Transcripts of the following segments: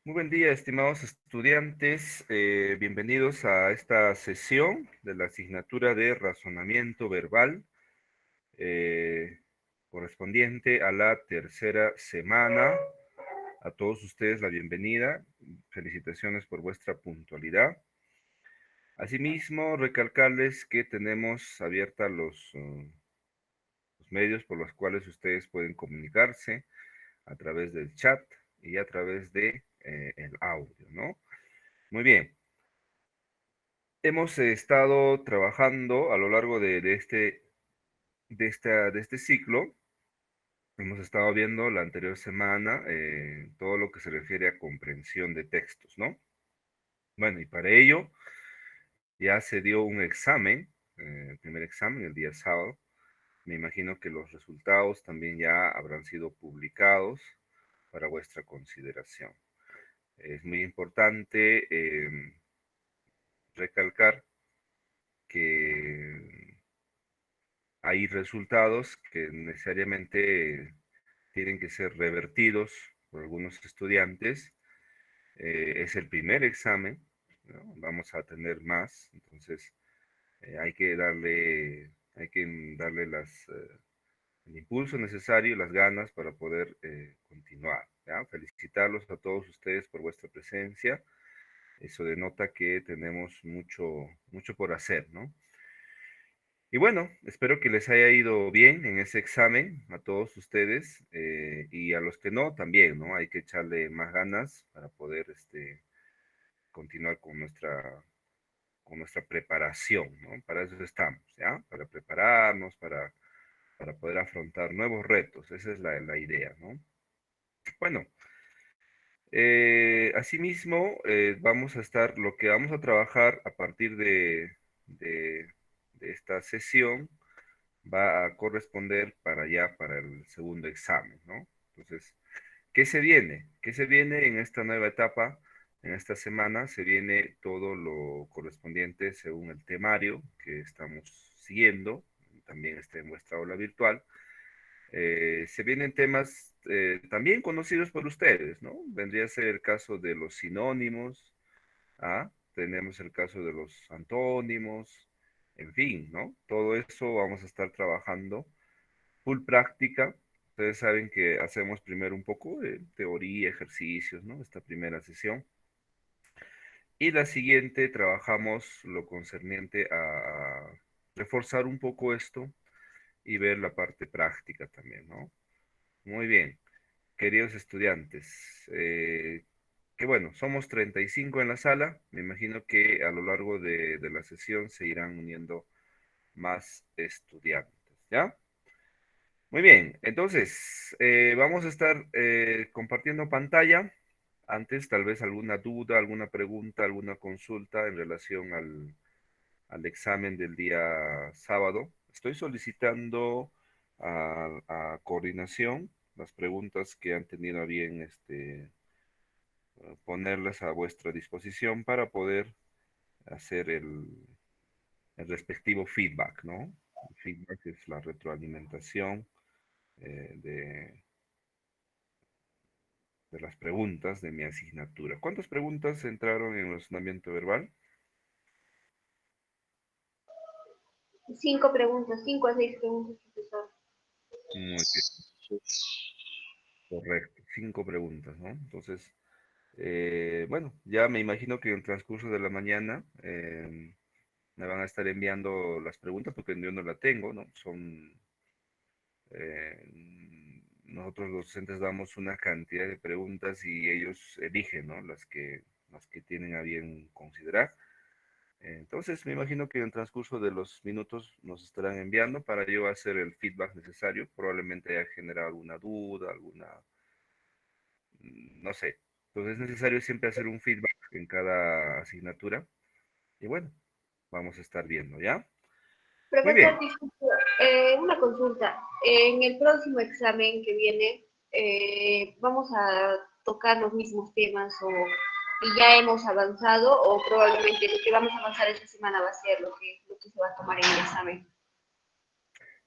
Muy buen día, estimados estudiantes. Bienvenidos a esta sesión de la asignatura de razonamiento verbal eh, correspondiente a la tercera semana. A todos ustedes la bienvenida. Felicitaciones por vuestra puntualidad. Asimismo, recalcarles que tenemos abiertas los medios por los cuales ustedes pueden comunicarse a través del chat y a través de el audio, ¿no? Muy bien. Hemos estado trabajando a lo largo de este ciclo. Hemos estado viendo la anterior semana todo lo que se refiere a comprensión de textos, ¿no? Bueno, y para ello ya se dio un examen, el primer examen el día sábado. Me imagino que los resultados también ya habrán sido publicados para vuestra consideración. Es muy importante recalcar que hay resultados que necesariamente tienen que ser revertidos por algunos estudiantes. Es el primer examen, ¿no? Vamos a tener más, entonces hay que darle el impulso necesario y las ganas para poder continuar, ¿ya? Felicitarlos a todos ustedes por vuestra presencia. Eso denota que tenemos mucho, mucho por hacer, ¿no? Y bueno, espero que les haya ido bien en ese examen a todos ustedes y a los que no, también, ¿no? Hay que echarle más ganas para poder continuar con nuestra preparación, ¿no? Para eso estamos, ¿ya? Para prepararnos, para poder afrontar nuevos retos. Esa es la idea, ¿no? Bueno, asimismo, lo que vamos a trabajar a partir de de esta sesión va a corresponder para el segundo examen, ¿no? Entonces, ¿qué se viene? ¿Qué se viene en esta nueva etapa? En esta semana se viene todo lo correspondiente según el temario que estamos siguiendo, también está en vuestra aula virtual. Se vienen temas también conocidos por ustedes, ¿no? Vendría a ser el caso de los sinónimos, ¿ah? Tenemos el caso de los antónimos, en fin, ¿no? Todo eso vamos a estar trabajando full práctica. Ustedes saben que hacemos primero un poco de teoría, ejercicios, ¿no? Esta primera sesión. Y la siguiente trabajamos lo concerniente a reforzar un poco esto y ver la parte práctica también, ¿no? Muy bien, queridos estudiantes. Que bueno, somos 35 en la sala. Me imagino que a lo largo de la sesión se irán uniendo más estudiantes, ¿ya? Muy bien, entonces vamos a estar compartiendo pantalla. Antes, tal vez alguna duda, alguna pregunta, alguna consulta en relación al examen del día sábado. Estoy solicitando a coordinación las preguntas que han tenido a bien ponerlas a vuestra disposición para poder hacer el respectivo feedback, ¿no? El feedback es la retroalimentación de las preguntas de mi asignatura. ¿Cuántas preguntas entraron en el razonamiento verbal? 5 preguntas, 5 a 6 preguntas, profesor. Muy bien, correcto. 5 preguntas, ¿no? Entonces, bueno, ya me imagino que en el transcurso de la mañana me van a estar enviando las preguntas porque yo no la tengo, ¿no? Nosotros los docentes damos una cantidad de preguntas y ellos eligen, ¿no? Las que tienen a bien considerar. Entonces, me imagino que en el transcurso de los minutos nos estarán enviando para yo hacer el feedback necesario. Probablemente haya generado alguna duda, no sé. Entonces, es necesario siempre hacer un feedback en cada asignatura. Y bueno, vamos a estar viendo, ¿ya? Muy Profesor, bien. disculpe, una consulta. En el próximo examen que viene, ¿vamos a tocar los mismos temas y ya hemos avanzado o probablemente lo que vamos a avanzar esta semana va a ser lo que se va a tomar en el examen?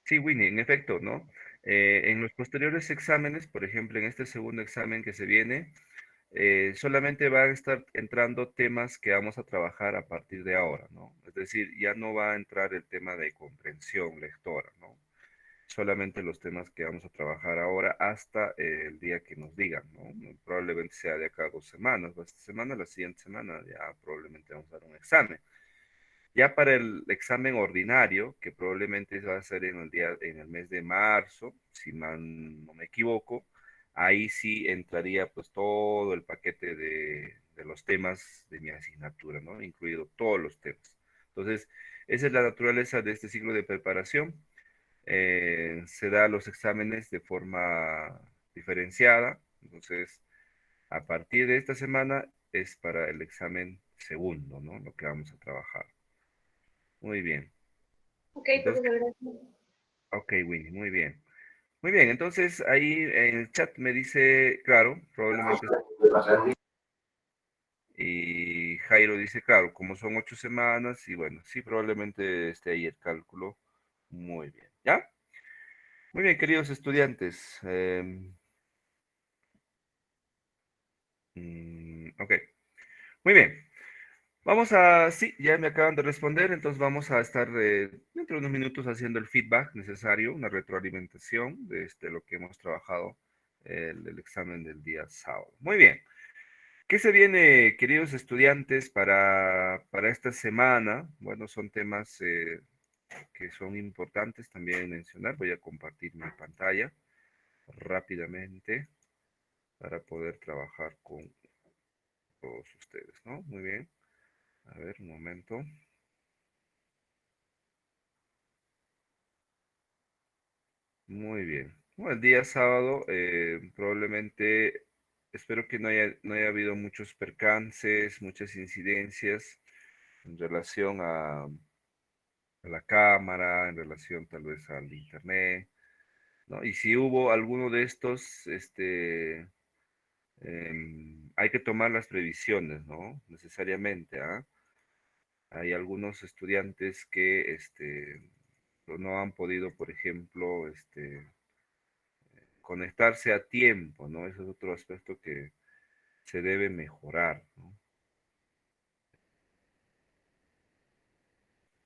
Sí, Winnie, en efecto, ¿no? En los posteriores exámenes, por ejemplo, en este segundo examen que se viene, solamente van a estar entrando temas que vamos a trabajar a partir de ahora, ¿no? Es decir, ya no va a entrar el tema de comprensión lectora, ¿no? Solamente los temas que vamos a trabajar ahora hasta el día que nos digan, ¿no? Probablemente sea de acá a 2 semanas, o esta semana, la siguiente semana, ya probablemente vamos a dar un examen. Ya para el examen ordinario, que probablemente va a ser en el mes de marzo, si mal no me equivoco, ahí sí entraría pues todo el paquete de los temas de mi asignatura, ¿no? Incluido todos los temas. Entonces, esa es la naturaleza de este ciclo de preparación. Se da los exámenes de forma diferenciada. Entonces, a partir de esta semana es para el examen segundo, ¿no? Lo que vamos a trabajar. Muy bien. Ok, Entonces, profesor, gracias. ok, Winnie, muy bien. Muy bien, entonces ahí en el chat me dice, claro, probablemente, y Jairo dice, claro, como son 8 semanas, y bueno, sí, probablemente esté ahí el cálculo. Muy bien, ¿ya? Muy bien, queridos estudiantes. Ok, muy bien. Vamos a, sí, ya me acaban de responder, entonces vamos a estar dentro de unos minutos haciendo el feedback necesario, una retroalimentación de lo que hemos trabajado el examen del día sábado. Muy bien. ¿Qué se viene, queridos estudiantes, para esta semana? Bueno, son temas que son importantes también mencionar. Voy a compartir mi pantalla rápidamente para poder trabajar con todos ustedes, ¿no? Muy bien. A ver, un momento. Muy bien. Bueno, el día sábado probablemente, espero que no haya habido muchos percances, muchas incidencias en relación a la cámara, en relación tal vez al internet, ¿no? Y si hubo alguno de estos, hay que tomar las previsiones, ¿no? Necesariamente, ¿ah? Hay algunos estudiantes que no han podido, por ejemplo, conectarse a tiempo, ¿no? Ese es otro aspecto que se debe mejorar, ¿no?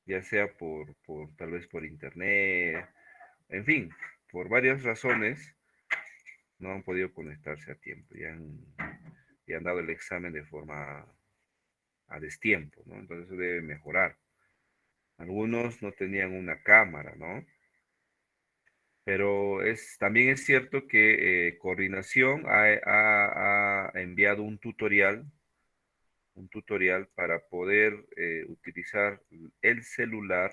Ya sea tal vez por internet, en fin, por varias razones no han podido conectarse a tiempo y han dado el examen de forma a destiempo, ¿no? Entonces eso debe mejorar. Algunos no tenían una cámara, ¿no? Pero también es cierto que Coordinación ha enviado un tutorial para poder utilizar el celular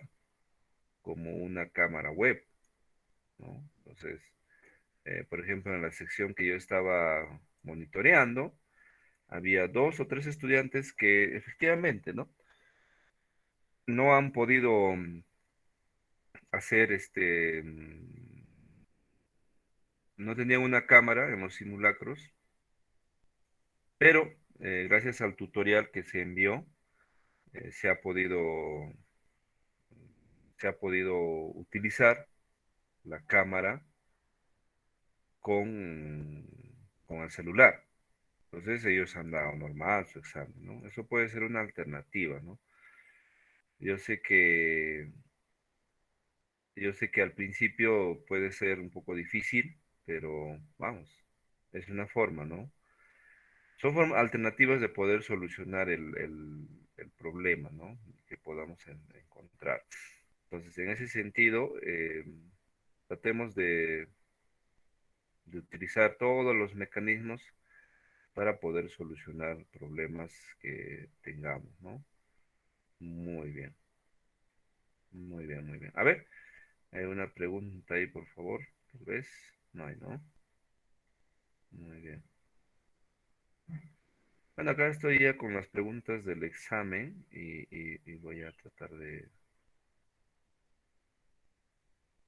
como una cámara web, ¿no? Entonces, por ejemplo, en la sección que yo estaba monitoreando, había 2 o 3 estudiantes que efectivamente, ¿no? No han podido hacer no tenían una cámara en los simulacros, pero gracias al tutorial que se envió, eh, se ha podido, se ha podido utilizar la cámara con el celular. Entonces ellos han dado normal su examen, ¿no? Eso puede ser una alternativa, ¿no? Yo sé que, yo sé que al principio puede ser un poco difícil, pero vamos, es una forma, ¿no? Son alternativas de poder solucionar el problema, ¿no? Que podamos encontrar. Entonces, en ese sentido, tratemos de utilizar todos los mecanismos para poder solucionar problemas que tengamos, ¿no? Muy bien, muy bien, muy bien. A ver, hay una pregunta ahí, por favor, tal vez. No hay, ¿no? Muy bien. Bueno, acá estoy ya con las preguntas del examen y voy a tratar de...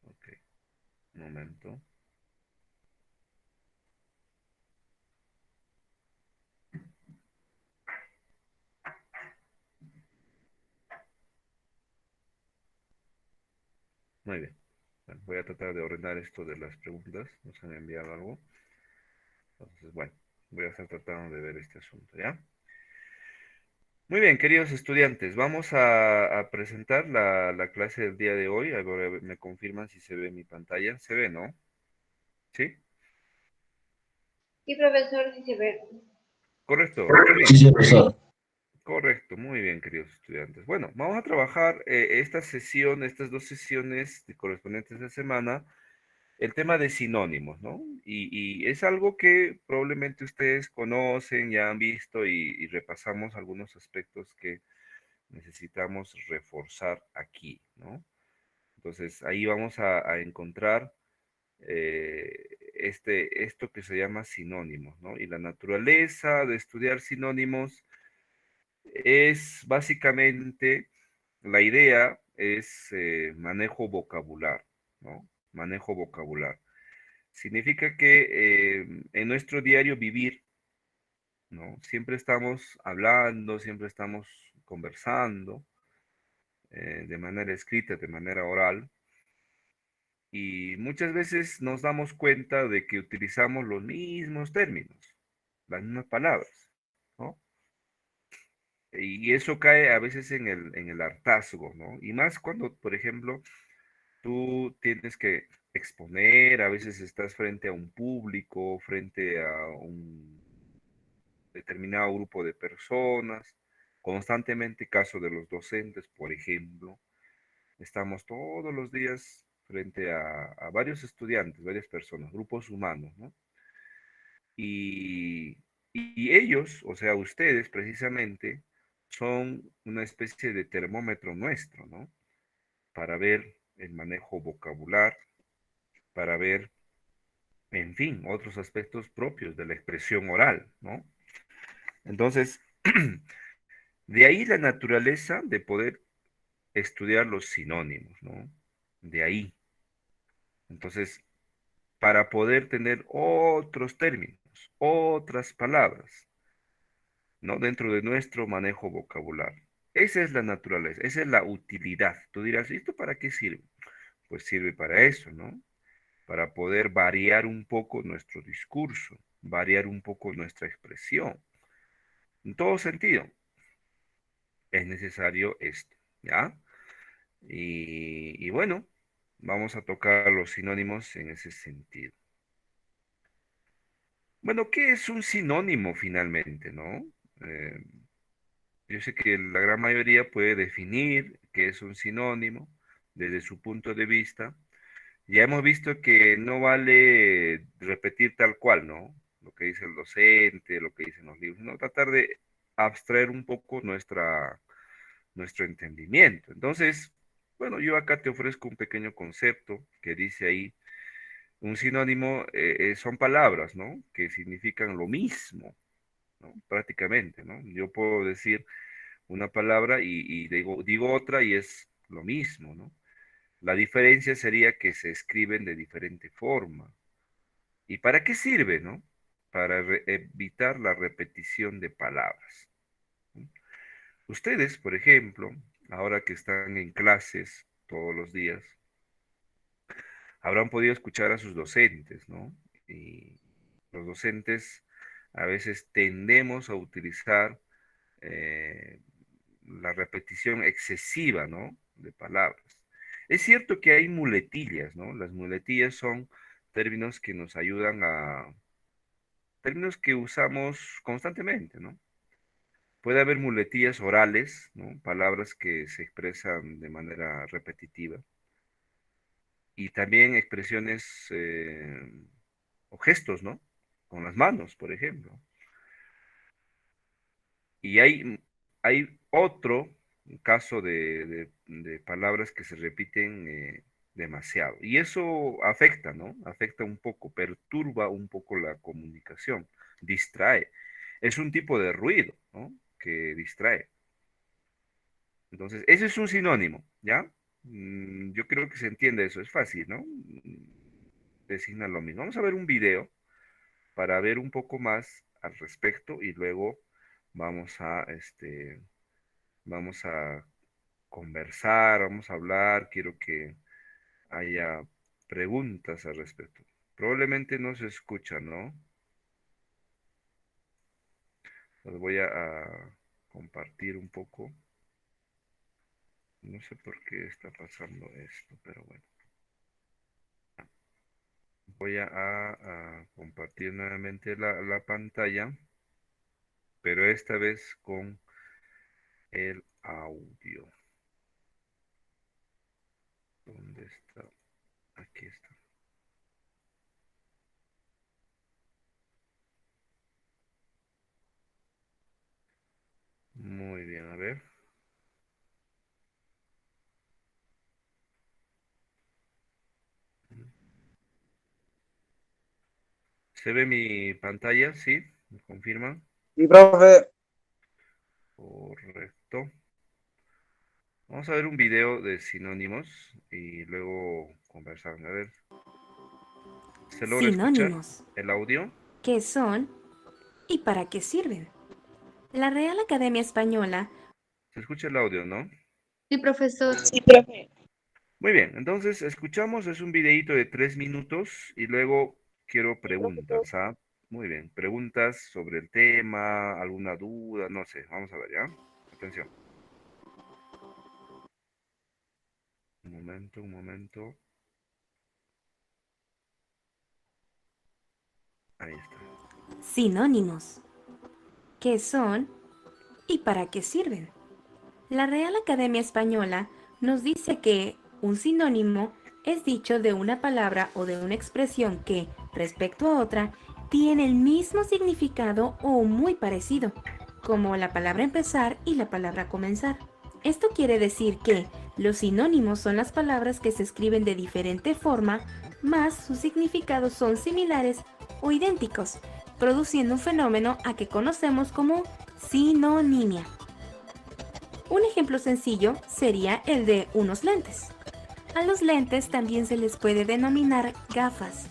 Ok, un momento. Muy bien. Bueno, voy a tratar de ordenar esto de las preguntas. Nos han enviado algo. Entonces, bueno. Voy a estar tratando de ver este asunto, ¿ya? Muy bien, queridos estudiantes, vamos a presentar la clase del día de hoy. Ahora me confirman si se ve mi pantalla. ¿Se ve, no? ¿Sí? Sí, profesor, sí se ve. Correcto, muy Sí, bien. sí, profesor. Correcto, muy bien, queridos estudiantes. Bueno, vamos a trabajar esta sesión, estas dos sesiones correspondientes de semana, el tema de sinónimos, ¿no? Y es algo que probablemente ustedes conocen, ya han visto y repasamos algunos aspectos que necesitamos reforzar aquí, ¿no? Entonces, ahí vamos a encontrar esto que se llama sinónimos, ¿no? Y la naturaleza de estudiar sinónimos es básicamente, la idea es manejo vocabular, ¿no? Manejo vocabular. Significa que en nuestro diario vivir, ¿no? Siempre estamos hablando, siempre estamos conversando, de manera escrita, de manera oral, y muchas veces nos damos cuenta de que utilizamos los mismos términos, las mismas palabras, ¿no? Y eso cae a veces en el hartazgo, ¿no? Y más cuando, por ejemplo, tú tienes que exponer, a veces estás frente a un público, frente a un determinado grupo de personas, constantemente, caso de los docentes, por ejemplo, estamos todos los días frente a varios estudiantes, varias personas, grupos humanos, ¿no? Y, y ellos, o sea, ustedes precisamente, son una especie de termómetro nuestro, ¿no? Para ver el manejo vocabular, para ver, en fin, otros aspectos propios de la expresión oral, ¿no? Entonces, de ahí la naturaleza de poder estudiar los sinónimos, ¿no? De ahí. Entonces, para poder tener otros términos, otras palabras, ¿no? Dentro de nuestro manejo vocabulario. Esa es la naturaleza, esa es la utilidad. Tú dirás, ¿y esto para qué sirve? Pues sirve para eso, ¿no? Para poder variar un poco nuestro discurso, variar un poco nuestra expresión. En todo sentido, es necesario esto, ¿ya? Y bueno, vamos a tocar los sinónimos en ese sentido. Bueno, ¿qué es un sinónimo finalmente, no? Eh, yo sé que la gran mayoría puede definir qué es un sinónimo desde su punto de vista. Ya hemos visto que no vale repetir tal cual, ¿no? Lo que dice el docente, lo que dicen los libros, sino tratar de abstraer un poco nuestro entendimiento. Entonces, bueno, yo acá te ofrezco un pequeño concepto que dice ahí, un sinónimo son palabras, ¿no? Que significan lo mismo, ¿no? Prácticamente, ¿no? Yo puedo decir una palabra y digo otra y es lo mismo, ¿no? La diferencia sería que se escriben de diferente forma. ¿Y para qué sirve, no? Para evitar la repetición de palabras, ¿no? Ustedes, por ejemplo, ahora que están en clases todos los días, habrán podido escuchar a sus docentes, ¿no? Y los docentes a veces tendemos a utilizar eh, la repetición excesiva, ¿no? De palabras. Es cierto que hay muletillas, ¿no? Las muletillas son términos que nos ayudan términos que usamos constantemente, ¿no? Puede haber muletillas orales, ¿no? Palabras que se expresan de manera repetitiva. Y también expresiones o gestos, ¿no? Con las manos, por ejemplo. Y hay otro caso de palabras que se repiten demasiado. Y eso afecta, ¿no? Afecta un poco, perturba un poco la comunicación, distrae. Es un tipo de ruido, ¿no? Que distrae. Entonces, ese es un sinónimo, ¿ya? Yo creo que se entiende eso, es fácil, ¿no? Designa lo mismo. Vamos a ver un video para ver un poco más al respecto y luego vamos vamos a conversar, vamos a hablar, quiero que haya preguntas al respecto. Probablemente no se escucha, ¿no? Los voy a compartir un poco. No sé por qué está pasando esto, pero bueno. Voy a compartir nuevamente la pantalla, pero esta vez con el audio. ¿Dónde está? Aquí está. Muy bien, a ver. ¿Se ve mi pantalla? ¿Sí? ¿Me confirman? Sí, profe. Correcto. Vamos a ver un video de sinónimos y luego conversar. A ver, ¿se logra escuchar Sinónimos. el audio? ¿Qué son y para qué sirven? La Real Academia Española. ¿Se escucha el audio, no? Sí, profesor. Sí, profe. Muy bien, entonces escuchamos, es un videíto de 3 minutos y luego quiero Sí, profesor. preguntas, ¿ah? Muy bien, preguntas sobre el tema, alguna duda, no sé, vamos a ver, ¿ya? Atención. Un momento, un momento. Ahí está. Sinónimos. ¿Qué son y para qué sirven? La Real Academia Española nos dice que un sinónimo es dicho de una palabra o de una expresión que, respecto a otra, tiene el mismo significado o muy parecido, como la palabra empezar y la palabra comenzar. Esto quiere decir que los sinónimos son las palabras que se escriben de diferente forma, más sus significados son similares o idénticos, produciendo un fenómeno a que conocemos como sinonimia. Un ejemplo sencillo sería el de unos lentes. A los lentes también se les puede denominar gafas,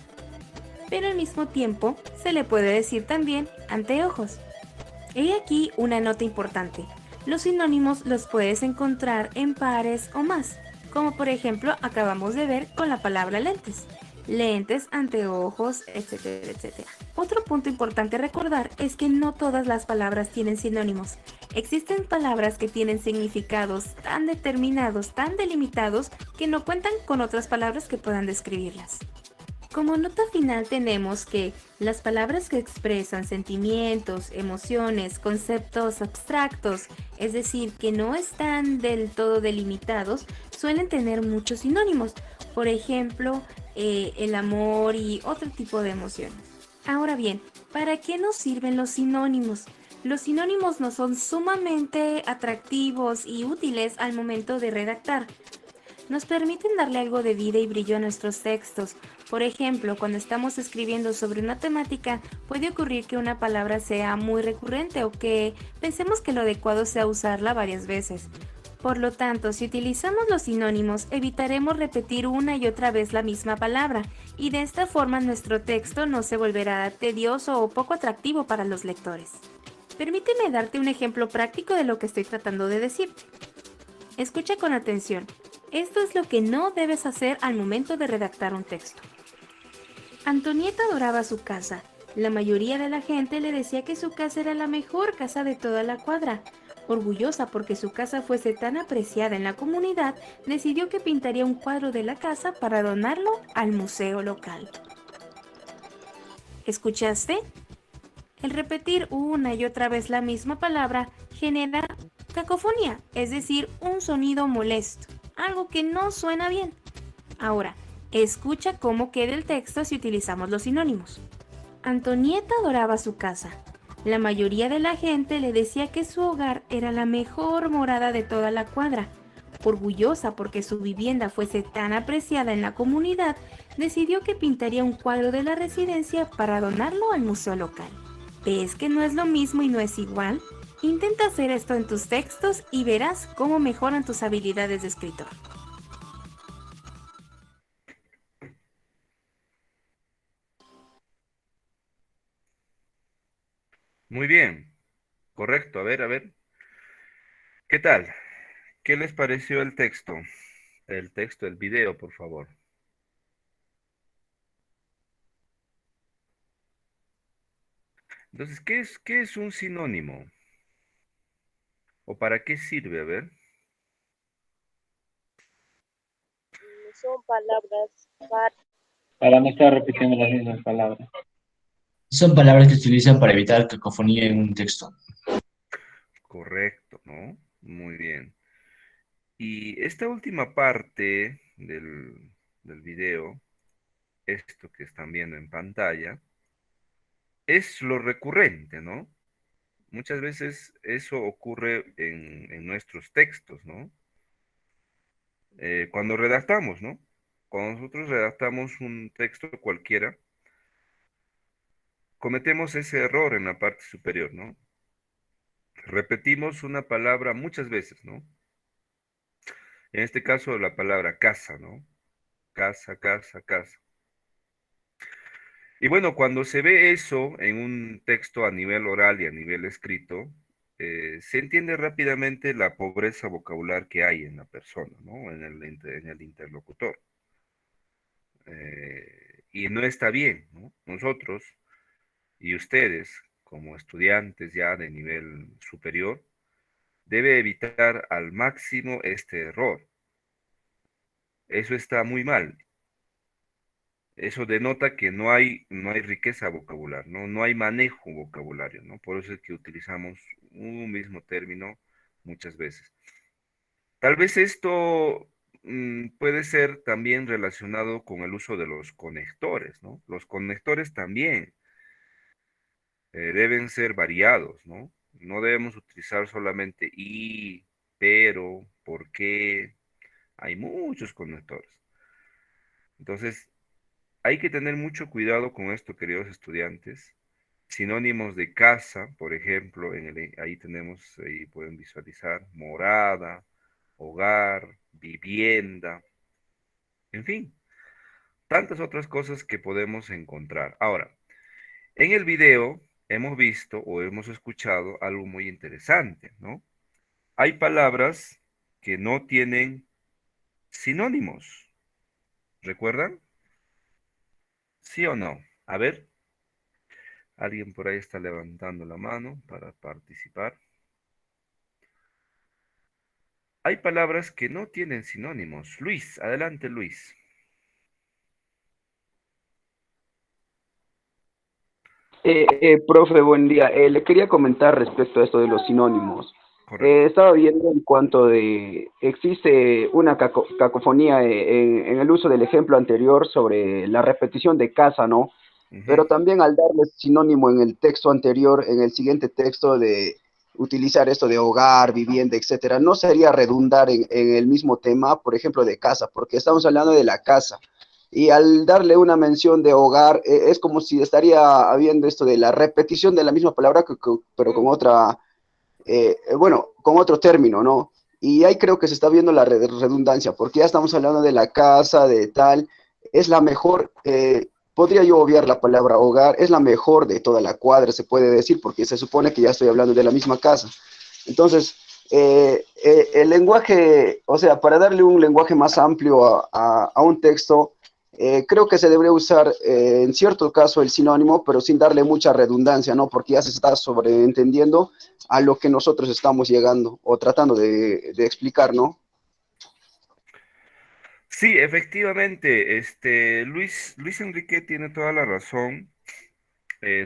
pero al mismo tiempo se le puede decir también anteojos. He aquí una nota importante. Los sinónimos los puedes encontrar en pares o más, como por ejemplo acabamos de ver con la palabra lentes. Lentes, anteojos, etcétera, etcétera. Otro punto importante a recordar es que no todas las palabras tienen sinónimos. Existen palabras que tienen significados tan determinados, tan delimitados, que no cuentan con otras palabras que puedan describirlas. Como nota final tenemos que las palabras que expresan sentimientos, emociones, conceptos abstractos, es decir, que no están del todo delimitados, suelen tener muchos sinónimos. Por ejemplo, el amor y otro tipo de emociones. Ahora bien, ¿para qué nos sirven los sinónimos? Los sinónimos nos son sumamente atractivos y útiles al momento de redactar. Nos permiten darle algo de vida y brillo a nuestros textos. Por ejemplo, cuando estamos escribiendo sobre una temática, puede ocurrir que una palabra sea muy recurrente o que pensemos que lo adecuado sea usarla varias veces. Por lo tanto, si utilizamos los sinónimos, evitaremos repetir una y otra vez la misma palabra, y de esta forma nuestro texto no se volverá tedioso o poco atractivo para los lectores. Permíteme darte un ejemplo práctico de lo que estoy tratando de decirte. Escucha con atención. Esto es lo que no debes hacer al momento de redactar un texto. Antonieta adoraba su casa. La mayoría de la gente le decía que su casa era la mejor casa de toda la cuadra. Orgullosa porque su casa fuese tan apreciada en la comunidad, decidió que pintaría un cuadro de la casa para donarlo al museo local. ¿Escuchaste? El repetir una y otra vez la misma palabra genera cacofonía, es decir, un sonido molesto, algo que no suena bien. Ahora, escucha cómo queda el texto si utilizamos los sinónimos. Antonieta adoraba su casa. La mayoría de la gente le decía que su hogar era la mejor morada de toda la cuadra. Orgullosa porque su vivienda fuese tan apreciada en la comunidad, decidió que pintaría un cuadro de la residencia para donarlo al museo local. ¿Ves que no es lo mismo y no es igual? Intenta hacer esto en tus textos y verás cómo mejoran tus habilidades de escritor. Muy bien, correcto. A ver. ¿Qué tal? ¿Qué les pareció el texto? El texto, el video, por favor. Entonces, qué es un sinónimo? ¿O para qué sirve? A ver. Son palabras Para no estar repitiendo las mismas palabras. Son palabras que se utilizan para evitar cacofonía en un texto. Correcto, ¿no? Muy bien. Y esta última parte del video, esto que están viendo en pantalla, es lo recurrente, ¿no? Muchas veces eso ocurre en nuestros textos, ¿no? Cuando redactamos, ¿no? Cuando nosotros redactamos un texto cualquiera, cometemos ese error en la parte superior, ¿no? Repetimos una palabra muchas veces, ¿no? En este caso, la palabra casa, ¿no? Casa, casa, casa. Y bueno, cuando se ve eso en un texto a nivel oral y a nivel escrito, se entiende rápidamente la pobreza vocabular que hay en la persona, ¿no? En el interlocutor. Y no está bien, ¿no? Nosotros y ustedes, como estudiantes ya de nivel superior, debe evitar al máximo este error. Eso está muy mal. Eso denota que no hay riqueza vocabular, ¿no? No hay manejo vocabulario, ¿no? Por eso es que utilizamos un mismo término muchas veces. Tal vez esto puede ser también relacionado con el uso de los conectores, ¿no? Los conectores también deben ser variados, ¿no? No debemos utilizar solamente y, pero, por qué. Hay muchos conectores. Entonces, hay que tener mucho cuidado con esto, queridos estudiantes. Sinónimos de casa, por ejemplo, ahí tenemos, ahí pueden visualizar, morada, hogar, vivienda, en fin, tantas otras cosas que podemos encontrar. Ahora, en el video hemos visto o hemos escuchado algo muy interesante, ¿no? Hay palabras que no tienen sinónimos, ¿recuerdan? ¿Sí o no? A ver. Alguien por ahí está levantando la mano para participar. Hay palabras que no tienen sinónimos. Luis, adelante, Luis. Profe, buen día. Le quería comentar respecto a esto de los sinónimos. Correcto. Estaba viendo en cuanto de, existe una cacofonía en el uso del ejemplo anterior sobre la repetición de casa, ¿no? Ujú. Pero también al darle sinónimo en el texto anterior, en el siguiente texto de utilizar esto de hogar, vivienda, etcétera, no sería redundar en el mismo tema, por ejemplo, de casa, porque estamos hablando de la casa. Y al darle una mención de hogar, es como si estaría habiendo esto de la repetición de la misma palabra, pero con otra, bueno, con otro término, ¿no? Y ahí creo que se está viendo la redundancia, porque ya estamos hablando de la casa, de tal, es la mejor, podría yo obviar la palabra hogar, es la mejor de toda la cuadra, se puede decir, porque se supone que ya estoy hablando de la misma casa. Entonces, el lenguaje, o sea, para darle un lenguaje más amplio a un texto, creo que se debería usar en cierto caso el sinónimo, pero sin darle mucha redundancia, ¿no? Porque ya se está sobreentendiendo a lo que nosotros estamos llegando o tratando de explicar, ¿no? Sí, efectivamente, Luis Enrique tiene toda la razón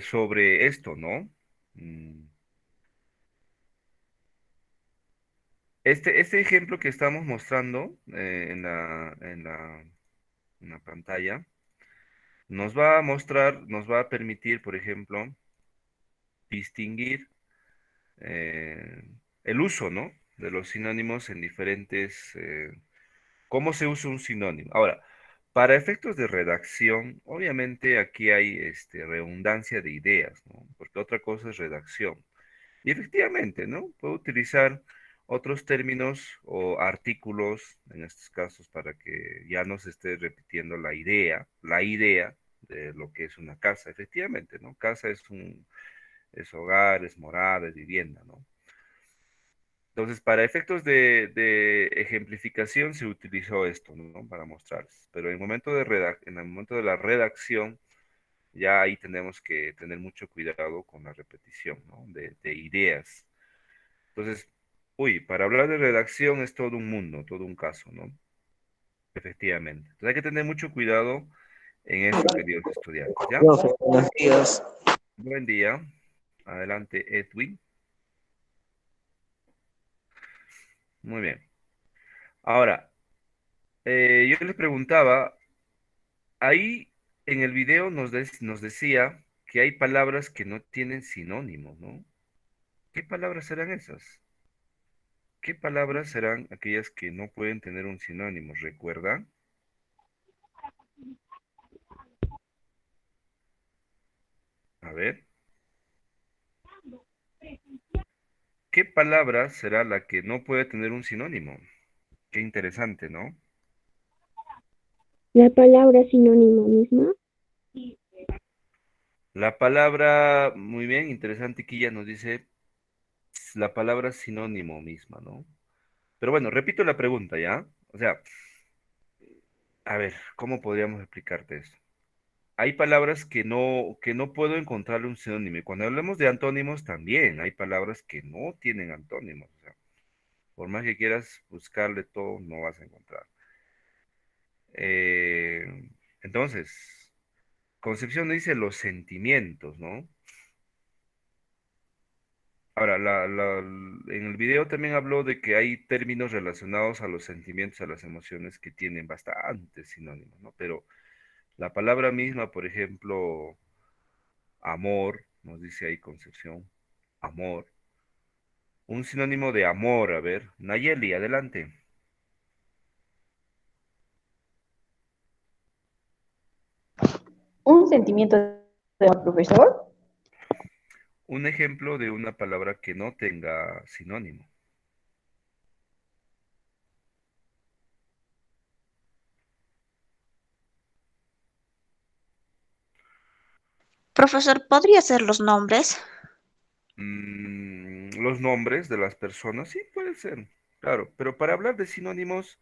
sobre esto, ¿no? Mm, este ejemplo que estamos mostrando en la pantalla nos va a mostrar, nos va a permitir, por ejemplo, distinguir eh, el uso, ¿no? De los sinónimos en diferentes, cómo se usa un sinónimo. Ahora, para efectos de redacción, obviamente aquí hay redundancia de ideas, ¿no? Porque otra cosa es redacción. Y efectivamente, ¿no? Puedo utilizar otros términos o artículos, en estos casos, para que ya no se esté repitiendo la idea de lo que es una casa, efectivamente, ¿no? Casa es hogar, es morada, es vivienda, ¿no? Entonces, para efectos de ejemplificación se utilizó esto, ¿no? Para mostrarles. Pero en el momento en el momento de la redacción, ya ahí tenemos que tener mucho cuidado con la repetición, ¿no? De ideas. Entonces, uy, para hablar de redacción es todo un mundo, todo un caso, ¿no? Efectivamente. Entonces hay que tener mucho cuidado en eso, queridos estudiantes, ¿ya? Profe, buenos días. Buen día. Adelante, Edwin. Muy bien. Ahora, yo les preguntaba, ahí en el video nos decía que hay palabras que no tienen sinónimo, ¿no? ¿Qué palabras serán esas? ¿Qué palabras serán aquellas que no pueden tener un sinónimo? ¿Recuerdan? A ver, ¿qué palabra será la que no puede tener un sinónimo? Qué interesante, ¿no? La palabra sinónimo misma. La palabra, muy bien, interesante, que ya nos dice la palabra sinónimo misma, ¿no? Pero bueno, repito la pregunta, ¿ya? O sea, a ver, ¿cómo podríamos explicarte esto? Hay palabras que no puedo encontrarle un sinónimo. Y cuando hablamos de antónimos también, hay palabras que no tienen antónimos. O sea, por más que quieras buscarle todo, no vas a encontrar. Eh, entonces, Concepción dice los sentimientos, ¿no? Ahora, en el video también habló de que hay términos relacionados a los sentimientos, a las emociones que tienen bastantes sinónimos, ¿no? Pero la palabra misma, por ejemplo, amor, nos dice ahí Concepción, amor. Un sinónimo de amor, a ver. Nayeli, adelante. Un sentimiento de un profesor. Un ejemplo de una palabra que no tenga sinónimo. Profesor, ¿podría ser los nombres? Los nombres de las personas, sí, puede ser, claro, pero para hablar de sinónimos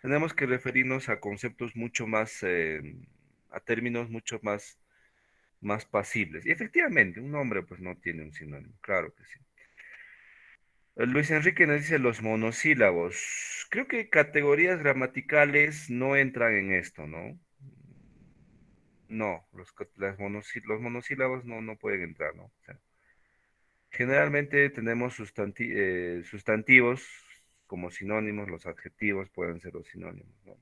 tenemos que referirnos a conceptos mucho más, a términos mucho más pasibles. Y efectivamente, un nombre pues no tiene un sinónimo, claro que sí. Luis Enrique nos dice los monosílabos. Creo que categorías gramaticales no entran en esto, ¿no? No, los monosílabos no pueden entrar, ¿no? O sea, generalmente tenemos sustantivos como sinónimos, los adjetivos pueden ser los sinónimos, ¿no?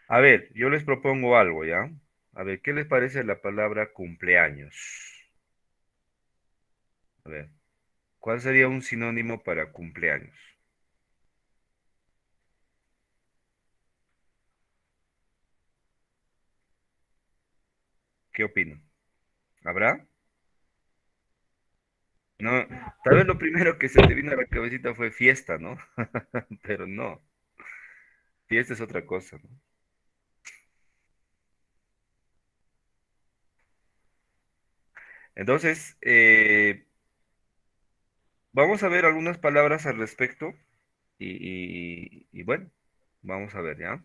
A ver, yo les propongo algo, ¿ya? A ver, ¿qué les parece la palabra cumpleaños? A ver, ¿cuál sería un sinónimo para cumpleaños? ¿Qué opinan? ¿Habrá? No, tal vez lo primero que se te vino a la cabecita fue fiesta, ¿no? Pero no, fiesta es otra cosa, ¿no? Entonces, vamos a ver algunas palabras al respecto y bueno, vamos a ver, ¿ya?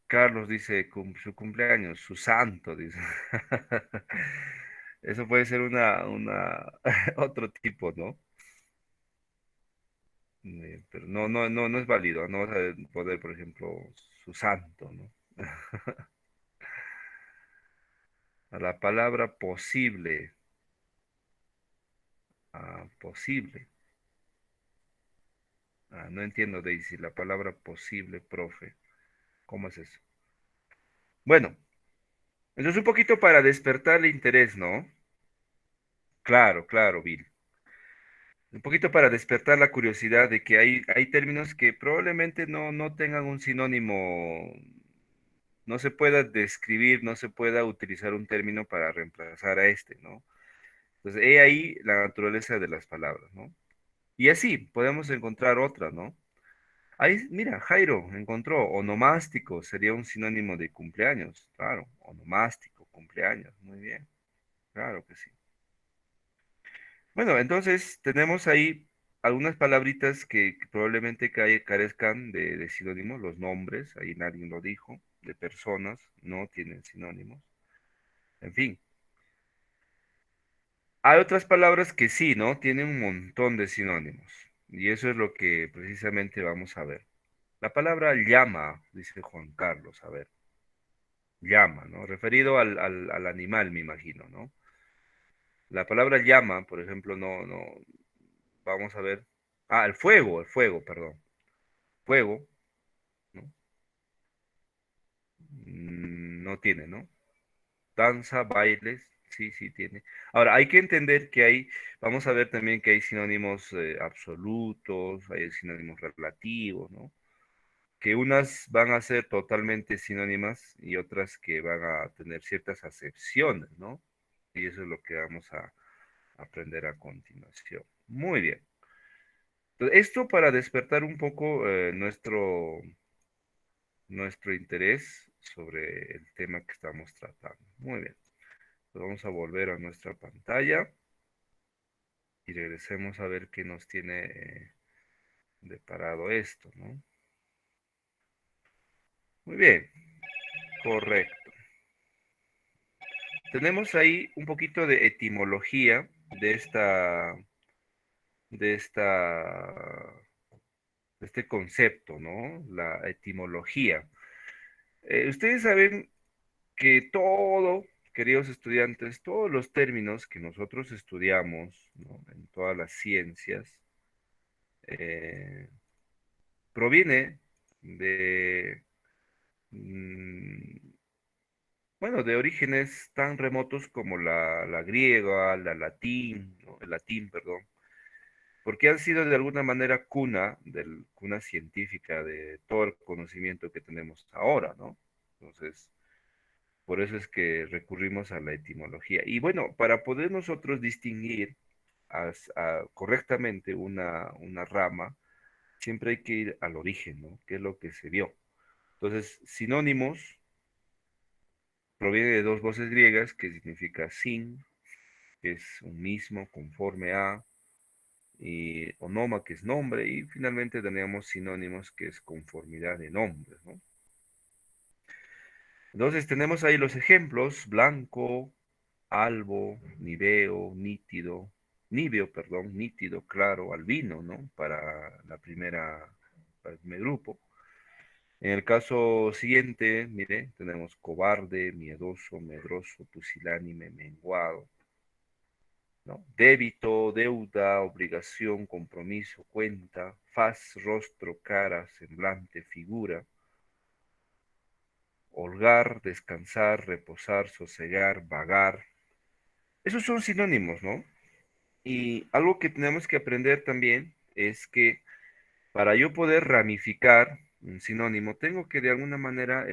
Carlos dice su cumpleaños, su santo, dice. Eso puede ser otro tipo, ¿no? Pero no es válido, no vas a poder, por ejemplo, su santo, ¿no? A la palabra posible, posible. No entiendo, Daisy, la palabra posible, profe. ¿Cómo es eso? Bueno, entonces un poquito para despertar el interés, ¿no? Claro, claro, Bill. Un poquito para despertar la curiosidad de que hay términos que probablemente no tengan un sinónimo, no se pueda describir, no se pueda utilizar un término para reemplazar a este, ¿no? Entonces, he ahí la naturaleza de las palabras, ¿no? Y así podemos encontrar otra, ¿no? Ahí, mira, Jairo encontró onomástico, sería un sinónimo de cumpleaños, claro, onomástico, cumpleaños, muy bien, claro que sí. Bueno, entonces tenemos ahí algunas palabritas que probablemente carezcan de sinónimos, los nombres, ahí nadie lo dijo. de personas no tienen sinónimos. En fin. Hay otras palabras que sí, ¿no? Tienen un montón de sinónimos. Y eso es lo que precisamente vamos a ver. La palabra llama, dice Juan Carlos, a ver, llama, ¿no? Referido al animal, me imagino, ¿no? La palabra llama, por ejemplo, no, vamos a ver. Ah, el fuego, perdón. Fuego, ¿no? No tiene, ¿no? Danza, bailes, sí, sí tiene. Ahora, hay que entender que hay, vamos a ver también que hay sinónimos absolutos, hay sinónimos relativos, ¿no? Que unas van a ser totalmente sinónimas y otras que van a tener ciertas acepciones, ¿no? Y eso es lo que vamos a aprender a continuación. Muy bien. Entonces, esto para despertar un poco nuestro interés sobre el tema que estamos tratando. Muy bien. Pues vamos a volver a nuestra pantalla y regresemos a ver qué nos tiene deparado esto, ¿no? Muy bien, correcto. Tenemos ahí un poquito de etimología de de esta, de este concepto, ¿no? La etimología. Ustedes saben que todo, queridos estudiantes, todos los términos que nosotros estudiamos, ¿no? En todas las ciencias, eh, proviene de, mm, bueno, de orígenes tan remotos como la griega, la latín, ¿no? El latín, perdón, porque han sido de alguna manera cuna científica de todo el conocimiento que tenemos ahora, ¿no? Entonces, por eso es que recurrimos a la etimología. Y bueno, para poder nosotros distinguir correctamente una rama, siempre hay que ir al origen, ¿no? ¿Qué es lo que se dio? Entonces, sinónimos proviene de dos voces griegas que significa sin, que es un mismo, conforme a, y onoma, que es nombre, y finalmente tenemos sinónimos, que es conformidad de nombres, ¿no? Entonces tenemos ahí los ejemplos: blanco, albo, níveo, perdón, nítido, claro, albino, ¿no? Para el primer grupo. En el caso siguiente, mire, tenemos cobarde, miedoso, medroso, pusilánime, menguado, ¿no? Débito, deuda, obligación, compromiso, cuenta, faz, rostro, cara, semblante, figura, holgar, descansar, reposar, sosegar, vagar. Esos son sinónimos, ¿no? Y algo que tenemos que aprender también es que para yo poder ramificar un sinónimo, tengo que de alguna manera,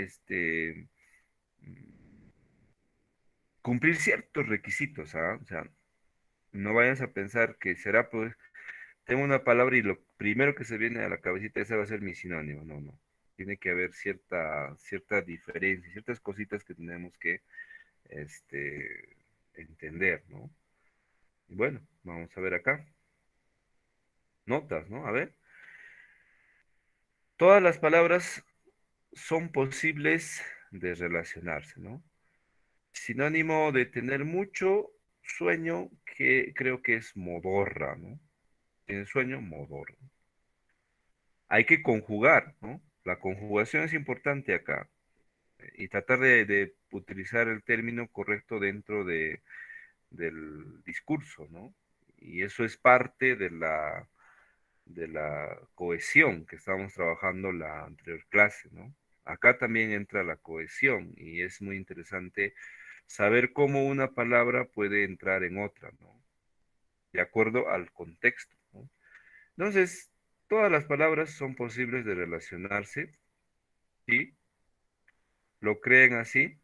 cumplir ciertos requisitos, ¿ah? O sea, no vayas a pensar que será, pues, tengo una palabra y lo primero que se viene a la cabecita, ese va a ser mi sinónimo. No, no. Tiene que haber cierta diferencia, ciertas cositas que tenemos que, entender, ¿no? Y bueno, vamos a ver acá. Notas, ¿no? A ver. Todas las palabras son posibles de relacionarse, ¿no? Sinónimo de tener mucho sueño, que creo que es modorra, ¿no? Tiene sueño, modorra. Hay que conjugar, ¿no? La conjugación es importante acá y tratar de utilizar el término correcto dentro del discurso, ¿no? Y eso es parte de la cohesión que estábamos trabajando la anterior clase, ¿no? Acá también entra la cohesión y es muy interesante saber cómo una palabra puede entrar en otra, ¿no? De acuerdo al contexto, ¿no? Entonces, todas las palabras son posibles de relacionarse, ¿sí? ¿Lo creen así?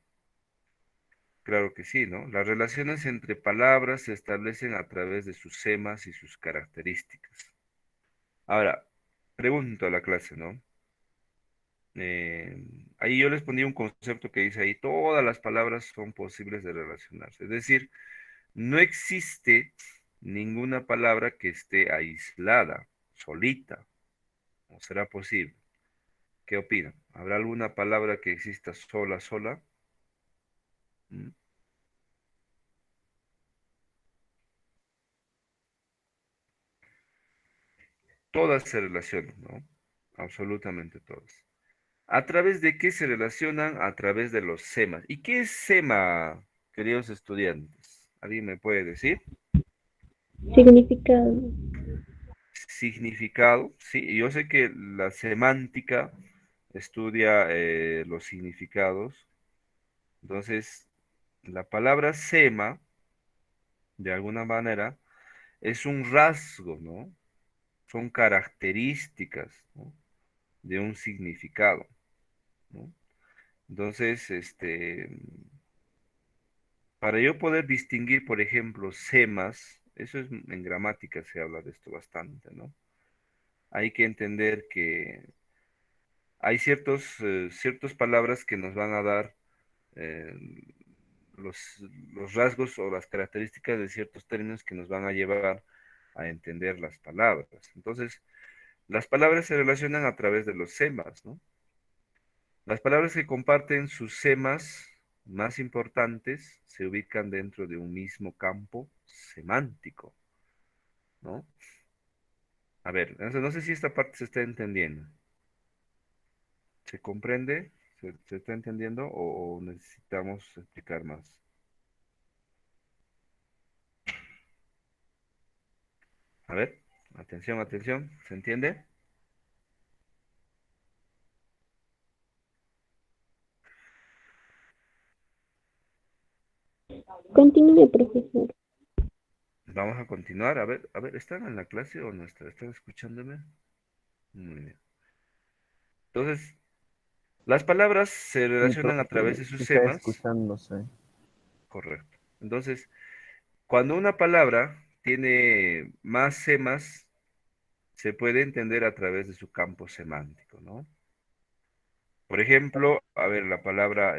Claro que sí, ¿no? Las relaciones entre palabras se establecen a través de sus semas y sus características. Ahora, pregunto a la clase, ¿no? Ahí yo les ponía un concepto que dice ahí: todas las palabras son posibles de relacionarse. Es decir, no existe ninguna palabra que esté aislada, solita. ¿No será posible? ¿Qué opinan? ¿Habrá alguna palabra que exista sola, sola? ¿Mm? Todas se relacionan, ¿no? Absolutamente todas. ¿A través de qué se relacionan? A través de los semas. ¿Y qué es sema, queridos estudiantes? ¿Alguien me puede decir? Significado. Significado, sí. Yo sé que la semántica estudia los significados. Entonces, la palabra sema, de alguna manera, es un rasgo, ¿no? Son características, ¿no? De un significado, ¿no? Entonces, para yo poder distinguir, por ejemplo, semas, eso es en gramática se habla de esto bastante, ¿no? Hay que entender que hay ciertas palabras que nos van a dar eh, los, los rasgos o las características de ciertos términos que nos van a llevar a entender las palabras. Entonces, las palabras se relacionan a través de los semas, ¿no? Las palabras que comparten sus semas más importantes se ubican dentro de un mismo campo semántico, ¿no? A ver, no sé si esta parte se está entendiendo. ¿Se comprende? ¿Se está entendiendo o necesitamos explicar más? A ver, atención, atención, ¿se entiende? Continúe, profesor. Vamos a continuar. A ver, ¿están en la clase o no están? ¿Están escuchándome? Muy bien. Entonces, las palabras se Sí, relacionan a través profesor, de sus sí está semas. escuchándose. Correcto. Entonces, cuando una palabra tiene más semas, se puede entender a través de su campo semántico, ¿no? Por ejemplo, a ver, la palabra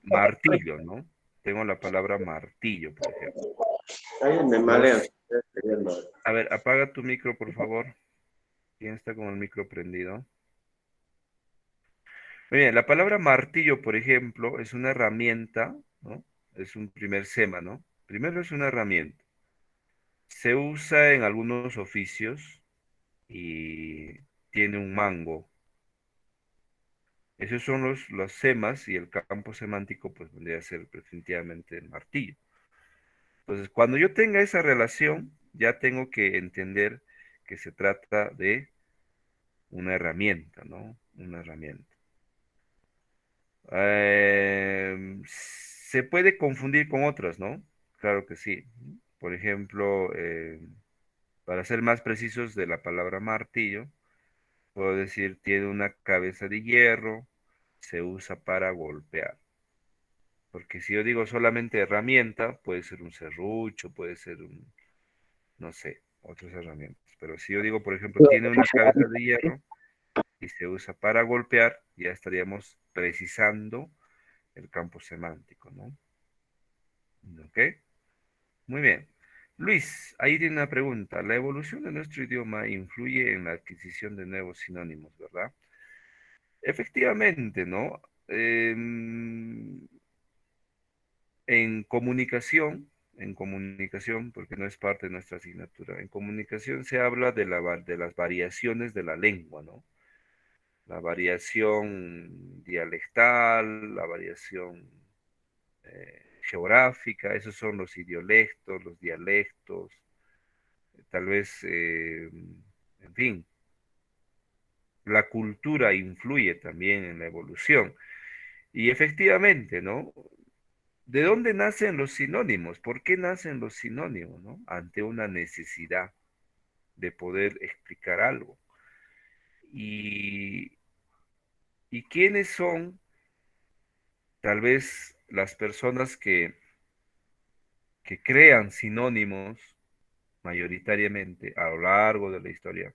martillo, ¿no? Tengo la palabra martillo, por ejemplo. Ay, me malean. Los, a ver, apaga tu micro, por favor. ¿Quién está con el micro prendido? Muy bien, la palabra martillo, por ejemplo, es una herramienta, ¿no? Es un primer sema, ¿no? Primero es una herramienta. Se usa en algunos oficios y tiene un mango. Esos son los semas y el campo semántico, pues vendría a ser definitivamente el martillo. Entonces, cuando yo tenga esa relación, ya tengo que entender que se trata de una herramienta, ¿no? Una herramienta. Se puede confundir con otras, ¿no? Claro que sí. Por ejemplo, para ser más precisos de la palabra martillo, puedo decir tiene una cabeza de hierro, se usa para golpear. Porque si yo digo solamente herramienta, puede ser un serrucho, puede ser un, no sé, otras herramientas. Pero si yo digo, por ejemplo, tiene una cabeza de hierro y se usa para golpear, ya estaríamos precisando el campo semántico, ¿no? ¿Ok? Muy bien. Luis, ahí tiene una pregunta. La evolución de nuestro idioma influye en la adquisición de nuevos sinónimos, ¿verdad? Efectivamente, ¿no? En comunicación, porque no es parte de nuestra asignatura, en comunicación se habla de las variaciones de la lengua, ¿no? La variación dialectal, la variación geográfica, esos son los idiolectos, los dialectos, tal vez, en fin, la cultura influye también en la evolución. Y efectivamente, ¿no? ¿De dónde nacen los sinónimos? ¿Por qué nacen los sinónimos, no? Ante una necesidad de poder explicar algo. ¿Y, y quiénes son tal vez las personas que crean sinónimos mayoritariamente a lo largo de la historia?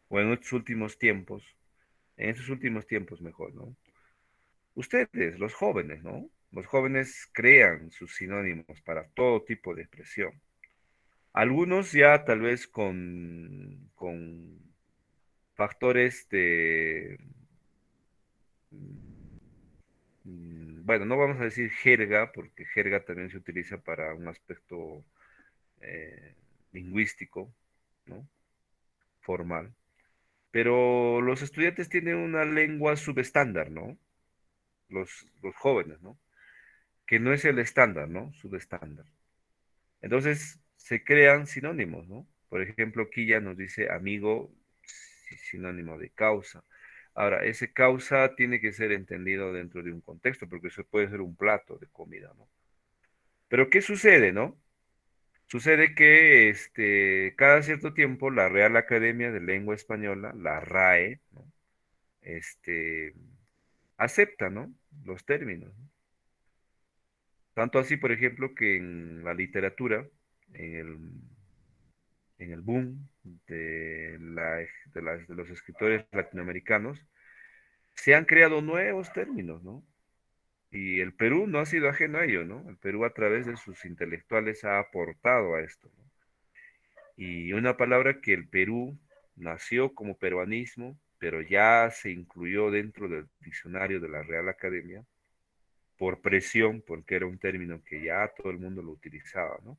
O en estos últimos tiempos mejor, ¿no? Ustedes, los jóvenes, ¿no? Los jóvenes crean sus sinónimos para todo tipo de expresión. Algunos ya tal vez con factores bueno, no vamos a decir jerga, porque jerga también se utiliza para un aspecto eh, lingüístico, ¿no? Formal. Pero los estudiantes tienen una lengua subestándar, ¿no? Los jóvenes, ¿no? Que no es el estándar, ¿no? Subestándar. Entonces se crean sinónimos, ¿no? Por ejemplo, Quilla nos dice amigo, sinónimo de causa. Ahora, ese causa tiene que ser entendido dentro de un contexto, porque eso puede ser un plato de comida, ¿no? Pero ¿qué sucede, no? Sucede que cada cierto tiempo la Real Academia de Lengua Española, la RAE, ¿no? este, acepta, ¿no? Los términos, ¿no? Tanto así, por ejemplo, que en la literatura, en el, en el boom de los escritores latinoamericanos, se han creado nuevos términos, ¿no? Y el Perú no ha sido ajeno a ello, ¿no? El Perú a través de sus intelectuales ha aportado a esto, ¿no? Y una palabra que el Perú nació como peruanismo, pero ya se incluyó dentro del diccionario de la Real Academia por presión, porque era un término que ya todo el mundo lo utilizaba, ¿no?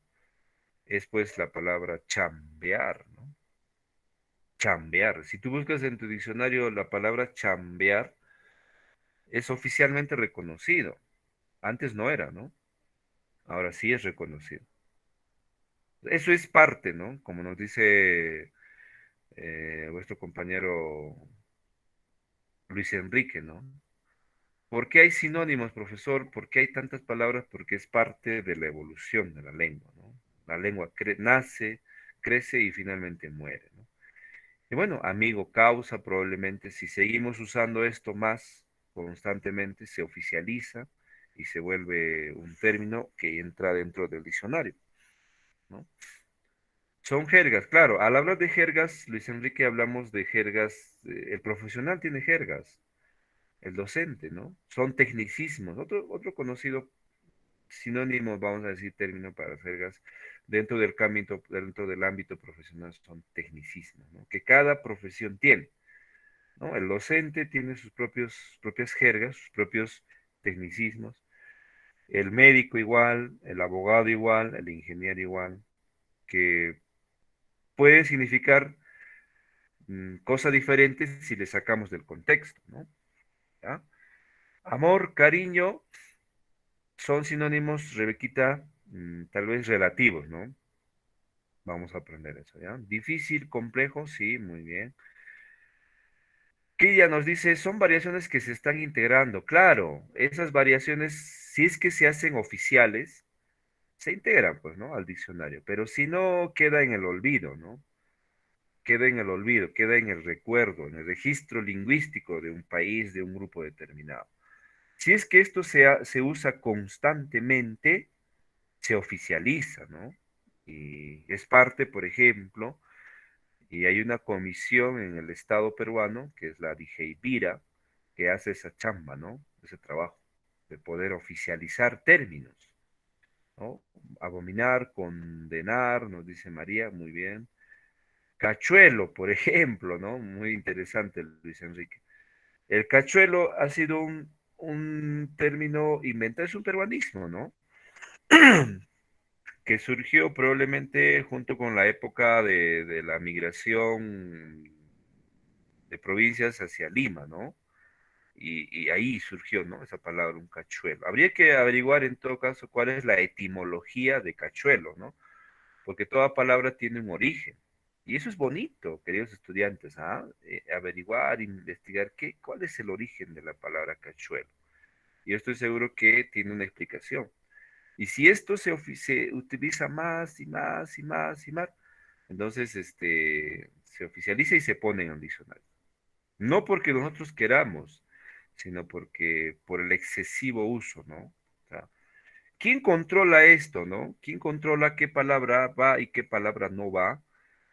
Es pues la palabra chambear, ¿no? Chambear. Si tú buscas en tu diccionario la palabra chambear, es oficialmente reconocido. Antes no era, ¿no? Ahora sí es reconocido. Eso es parte, ¿no? Como nos dice vuestro compañero Luis Enrique, ¿no? ¿Por qué hay sinónimos, profesor? ¿Por qué hay tantas palabras? Porque es parte de la evolución de la lengua, ¿no? La lengua nace, crece y finalmente muere, ¿no? Y bueno, amigo, causa, probablemente si seguimos usando esto más constantemente, se oficializa y se vuelve un término que entra dentro del diccionario, ¿no? Son jergas, claro. Al hablar de jergas, Luis Enrique, hablamos de jergas, el profesional tiene jergas, el docente, ¿no? Son tecnicismos. Otro conocido sinónimo, vamos a decir, término para jergas, dentro del ámbito profesional son tecnicismos, ¿no? Que cada profesión tiene, ¿no? El docente tiene propias jergas, sus propios tecnicismos. El médico igual, el abogado igual, el ingeniero igual, que pueden significar cosas diferentes si le sacamos del contexto, ¿no? ¿Ya? Amor, cariño, son sinónimos, Rebequita, tal vez relativos, ¿no? Vamos a aprender eso, ¿ya? Difícil, complejo, sí, muy bien. Killa nos dice, son variaciones que se están integrando. Claro, esas variaciones, si es que se hacen oficiales, se integran, pues, ¿no? Al diccionario, pero si no, queda en el olvido, ¿no? Queda en el olvido, queda en el recuerdo, en el registro lingüístico de un país, de un grupo determinado. Si es que esto se usa constantemente, se oficializa, ¿no? Y es parte, por ejemplo, y hay una comisión en el Estado peruano, que es la DIJEIBIRA, que hace esa chamba, ¿no? Ese trabajo de poder oficializar términos, ¿no? Abominar, condenar, nos dice María, muy bien. Cachuelo, por ejemplo, ¿no? Muy interesante, Luis Enrique. El cachuelo ha sido un término inventado, es un peruanismo, ¿no? Que surgió probablemente junto con la época de la migración de provincias hacia Lima, ¿no? Y ahí surgió, ¿no? Esa palabra, un cachuelo. Habría que averiguar en todo caso cuál es la etimología de cachuelo, ¿no? Porque toda palabra tiene un origen. Y eso es bonito, queridos estudiantes, ¿ah? Averiguar, investigar cuál es el origen de la palabra cachuelo. Y yo estoy seguro que tiene una explicación. Y si esto se utiliza más y más y más y más, entonces se oficializa y se pone en el diccionario. No porque nosotros queramos, sino porque por el excesivo uso, ¿no? O sea, ¿quién controla esto, no? ¿Quién controla qué palabra va y qué palabra no va?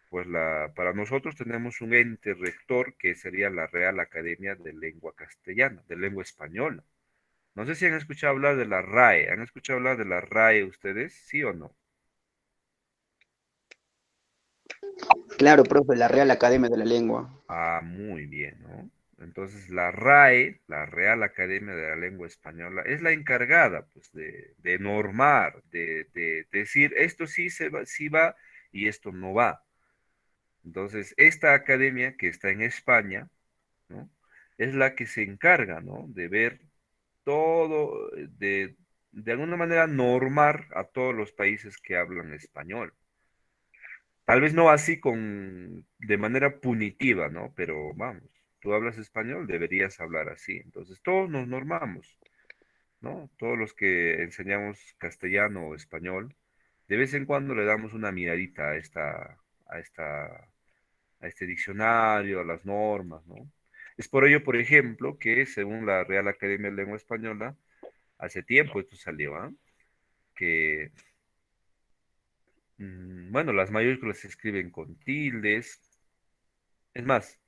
Pues para nosotros tenemos un ente rector que sería la Real Academia de Lengua Castellana, de Lengua Española. No sé si han escuchado hablar de la RAE. ¿Han escuchado hablar de la RAE ustedes? ¿Sí o no? Claro, profe, la Real Academia de la Lengua. Ah, muy bien, ¿no? Entonces la RAE, la Real Academia de la Lengua Española, es la encargada, pues, de normar, de decir esto sí va y esto no va. Entonces, esta academia que está en España, ¿no? Es la que se encarga, ¿no? De ver todo, de alguna manera normar a todos los países que hablan español. Tal vez no así de manera punitiva, ¿no? Pero vamos, tú hablas español, deberías hablar así. Entonces, todos nos normamos, ¿no? Todos los que enseñamos castellano o español, de vez en cuando le damos una miradita a esta, a este diccionario, a las normas, ¿no? Es por ello, por ejemplo, que según la Real Academia de Lengua Española, hace tiempo esto salió, ¿ah? Que, bueno, las mayúsculas se escriben con tildes. Es más,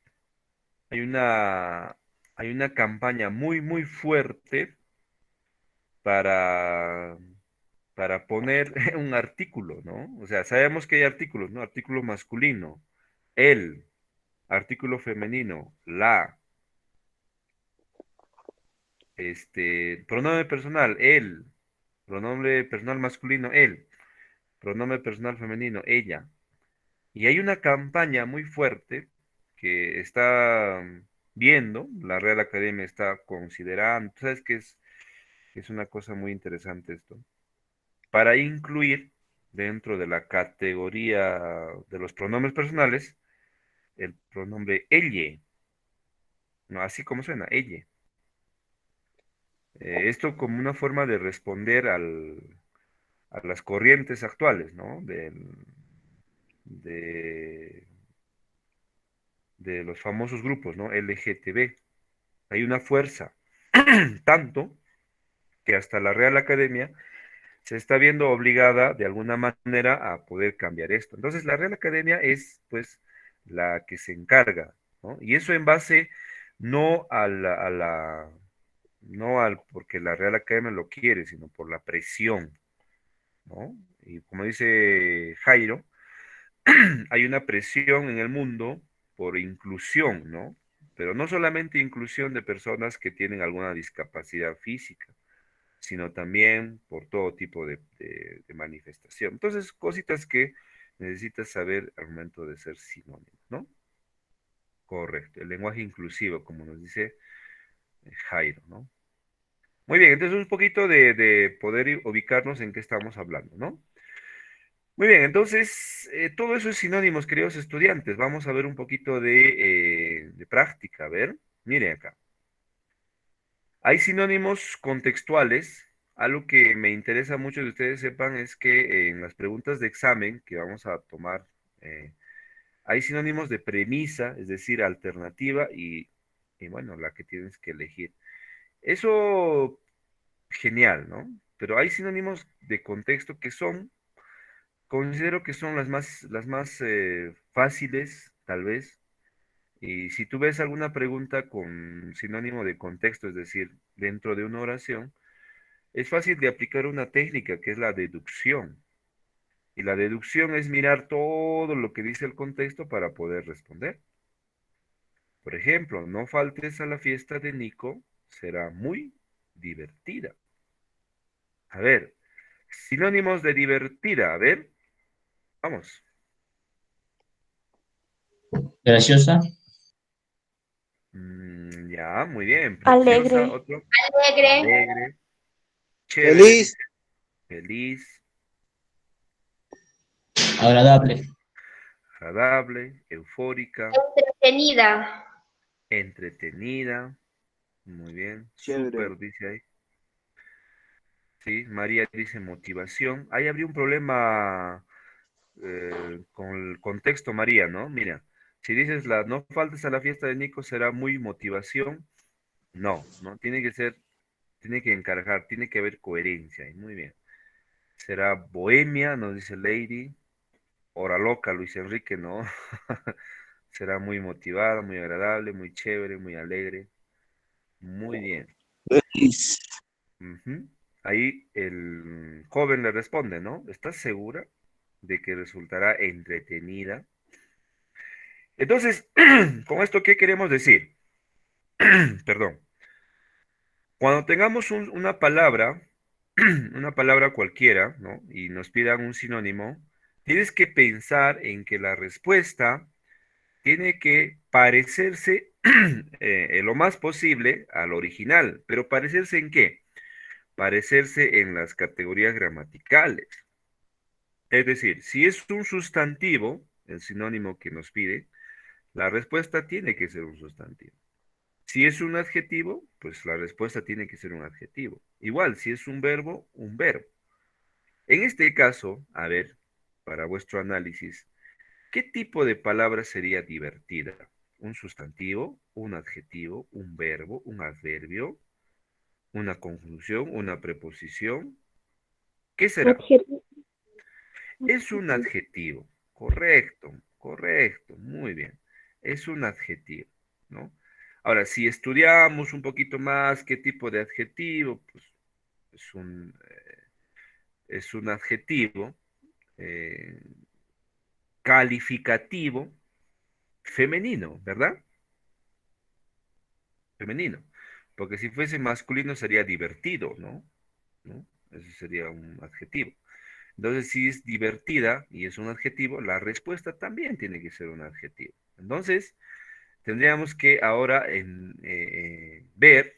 hay una, hay una campaña muy fuerte para, para poner un artículo, ¿no? O sea, sabemos que hay artículos, ¿no? Artículo masculino, el, artículo femenino, la, pronombre personal, él, pronombre personal masculino, él, pronombre personal femenino, ella. Y hay una campaña muy fuerte que está viendo, la Real Academia está considerando, ¿sabes qué es una cosa muy interesante esto? Para incluir dentro de la categoría de los pronombres personales el pronombre elle, ¿no? Así como suena, elle. Esto como una forma de responder a las corrientes actuales, ¿no? De, de los famosos grupos, ¿no? LGTB. Hay una fuerza, tanto que hasta la Real Academia se está viendo obligada de alguna manera a poder cambiar esto. Entonces, la Real Academia es, pues, la que se encarga, ¿no? Y eso en base no no al porque la Real Academia lo quiere, sino por la presión, ¿no? Y como dice Jairo, hay una presión en el mundo por inclusión, ¿no? Pero no solamente inclusión de personas que tienen alguna discapacidad física, sino también por todo tipo de manifestación. Entonces, cositas que necesitas saber al momento de ser sinónimo, ¿no? Correcto, el lenguaje inclusivo, como nos dice Jairo, ¿no? Muy bien, entonces un poquito de poder ubicarnos en qué estamos hablando, ¿no? Muy bien, entonces, todo eso es sinónimos, queridos estudiantes. Vamos a ver un poquito de práctica. A ver, miren acá. Hay sinónimos contextuales. Algo que me interesa mucho que ustedes sepan es que en las preguntas de examen que vamos a tomar, hay sinónimos de premisa, es decir, alternativa y bueno, la que tienes que elegir. Eso, genial, ¿no? Pero hay sinónimos de contexto que considero que son las más fáciles, tal vez. Y si tú ves alguna pregunta con sinónimo de contexto, es decir, dentro de una oración, es fácil de aplicar una técnica que es la deducción. Y la deducción es mirar todo lo que dice el contexto para poder responder. Por ejemplo, no faltes a la fiesta de Nico, será muy divertida. A ver, sinónimos de divertida, a ver, vamos. Graciosa, Ya, muy bien. Preciosa, Alegre, otro. Alegre, Alegre. Chévere, Feliz, dice. Feliz, agradable, agradable, eufórica, entretenida, entretenida. Muy bien. chévere. Súper, dice ahí. Sí, María dice motivación. Ahí habría un problema con el contexto, María, ¿no? Mira, si dices no faltes a la fiesta de Nico será muy motivación. No, no, tiene que encargar, tiene que haber coherencia. Y muy bien. Será bohemia, nos dice Lady. Hora loca, Luis Enrique, ¿no? Será muy motivada, muy agradable, muy chévere, muy alegre. Muy bien. Feliz. Ujú. Ahí el joven le responde, ¿no? ¿Estás segura de que resultará entretenida? Entonces, con esto, ¿qué queremos decir? Perdón. Cuando tengamos una palabra cualquiera, ¿no? Y nos pidan un sinónimo, tienes que pensar en que la respuesta tiene que parecerse en lo más posible al original. ¿Pero parecerse en qué? Parecerse en las categorías gramaticales. Es decir, si es un sustantivo, el sinónimo que nos pide, la respuesta tiene que ser un sustantivo. Si es un adjetivo, pues la respuesta tiene que ser un adjetivo. Igual, si es un verbo, un verbo. En este caso, a ver, para vuestro análisis, ¿qué tipo de palabra sería divertida? ¿Un sustantivo, un adjetivo, un verbo, un adverbio, una conjunción, una preposición? ¿Qué será? Adjetivo. Es un adjetivo. Correcto, correcto, muy bien. Es un adjetivo, ¿no? Ahora, si estudiamos un poquito más qué tipo de adjetivo, pues es un adjetivo eh, calificativo femenino, ¿verdad? Femenino. Porque si fuese masculino sería divertido, ¿no? ¿No? Ese sería un adjetivo. Entonces, si es divertida y es un adjetivo, la respuesta también tiene que ser un adjetivo. Entonces, tendríamos que ahora ver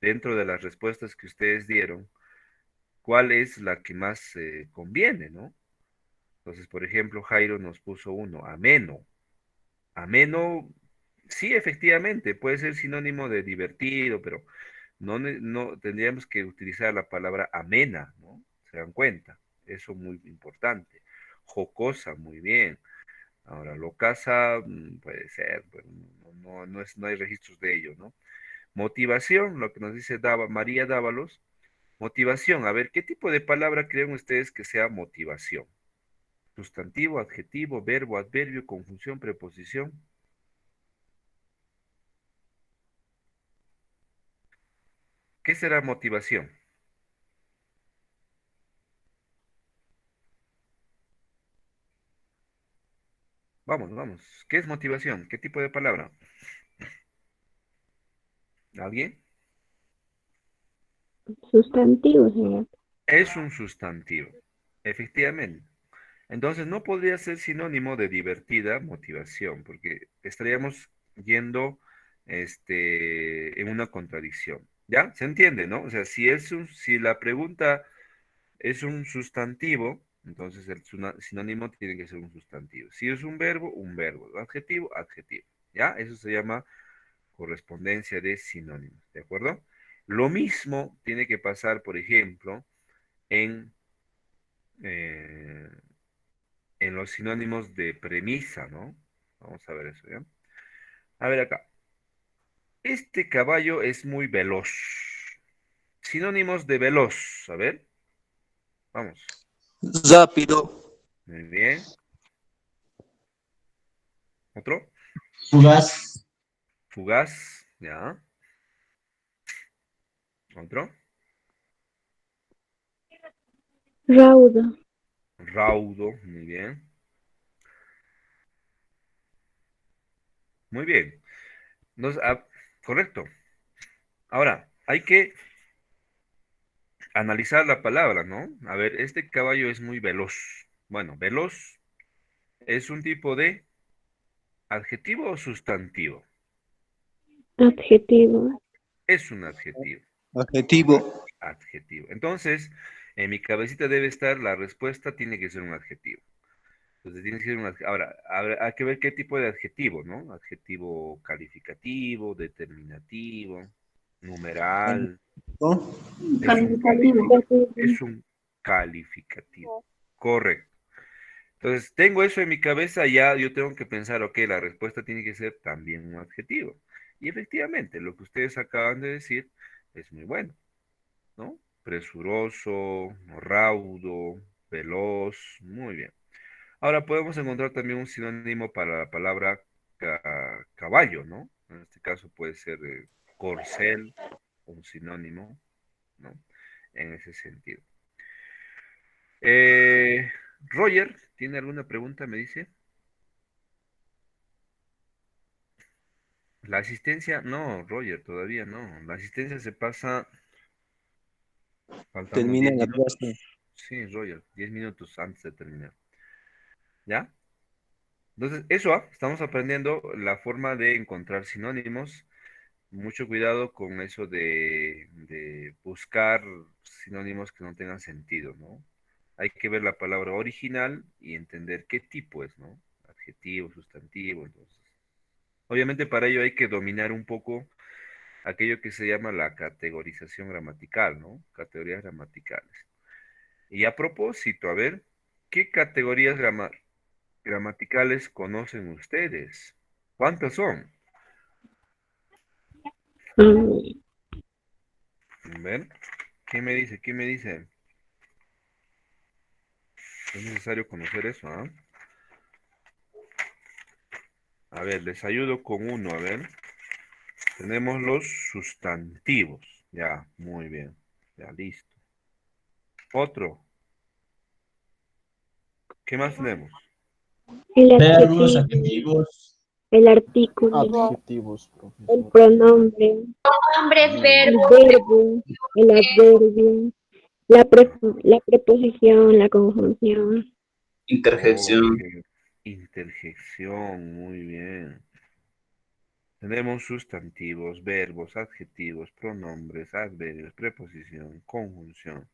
dentro de las respuestas que ustedes dieron, cuál es la que más conviene, ¿no? Entonces, por ejemplo, Jairo nos puso uno, ameno. Ameno, sí, efectivamente, puede ser sinónimo de divertido, pero no tendríamos que utilizar la palabra amena, ¿no? ¿Se dan cuenta? Eso muy importante. Jocosa, muy bien. Ahora, locasa, puede ser, pero no hay registros de ello, ¿no? Motivación, lo que nos dice María Dávalos. Motivación, a ver, ¿qué tipo de palabra creen ustedes que sea motivación? Sustantivo, adjetivo, verbo, adverbio, conjunción, preposición. ¿Qué será motivación? Vamos, vamos. ¿Qué es motivación? ¿Qué tipo de palabra? ¿Alguien? Sustantivo, señor. Es un sustantivo, efectivamente. Entonces no podría ser sinónimo de divertida motivación, porque estaríamos yendo en una contradicción. ¿Ya? ¿Se entiende, no? O sea, si la pregunta es un sustantivo, entonces el sinónimo tiene que ser un sustantivo. Si es un verbo, un verbo. Adjetivo, adjetivo. ¿Ya? Eso se llama correspondencia de sinónimos. ¿De acuerdo? Lo mismo tiene que pasar, por ejemplo, en, eh, en los sinónimos de premisa, ¿no? Vamos a ver eso, ¿ya? A ver acá. Este caballo es muy veloz. Sinónimos de veloz. A ver, vamos. Rápido, Muy bien. ¿Otro? Fugaz, Fugaz, ya. ¿Otro? Raudo. Raudo, muy bien. Muy bien. Correcto. Ahora, hay que analizar la palabra, ¿no? A ver, este caballo es muy veloz. Bueno, veloz es un tipo de adjetivo o sustantivo. Adjetivo. Es un adjetivo. adjetivo, Adjetivo. Entonces, en mi cabecita debe estar la respuesta, tiene que ser un adjetivo. Entonces, tiene que ser un adjetivo. Ahora, hay que ver qué tipo de adjetivo, ¿no? Adjetivo calificativo, determinativo, numeral. ¿no? Es un Calificativo. es un calificativo. Correcto. Entonces, tengo eso en mi cabeza, ya yo tengo que pensar, ok, la respuesta tiene que ser también un adjetivo. Y efectivamente, lo que ustedes acaban de decir es muy bueno, ¿no? Presuroso, raudo, veloz, muy bien. Ahora podemos encontrar también un sinónimo para la palabra caballo, ¿no? En este caso puede ser corcel, un sinónimo, ¿no? En ese sentido. Eh, Roger, ¿tiene alguna pregunta? Me dice. La asistencia, no, Roger, todavía no. La asistencia se pasa faltando Termina 10 la minutos. clase. Sí, Roger, 10 minutos antes de terminar. ¿Ya? Entonces, eso, estamos aprendiendo la forma de encontrar sinónimos. Mucho cuidado con eso de buscar sinónimos que no tengan sentido, ¿no? Hay que ver la palabra original y entender qué tipo es, ¿no? Adjetivo, sustantivo, entonces. Obviamente para ello hay que dominar un poco aquello que se llama la categorización gramatical, ¿no? Categorías gramaticales. Y a propósito, a ver, ¿qué categorías gramaticales conocen ustedes? ¿Cuántas son? Mm, ¿Ven? ¿Quién me dice? ¿Quién me dice? Es necesario conocer eso, ¿ah? A ver, les ayudo con uno, a ver. Tenemos los sustantivos. Ya, muy bien. Ya, listo. Otro. ¿Qué más tenemos? El Verbos, adjetivo, adjetivos, el artículo, Adjetivos, el profesor. pronombre, Nombres, Muy bien. el verbos, verbo, el adverbio, la preposición, la conjunción. interjección, Ok. Interjección, muy bien. Tenemos sustantivos, verbos, adjetivos, pronombres, adverbios, preposición, conjunción,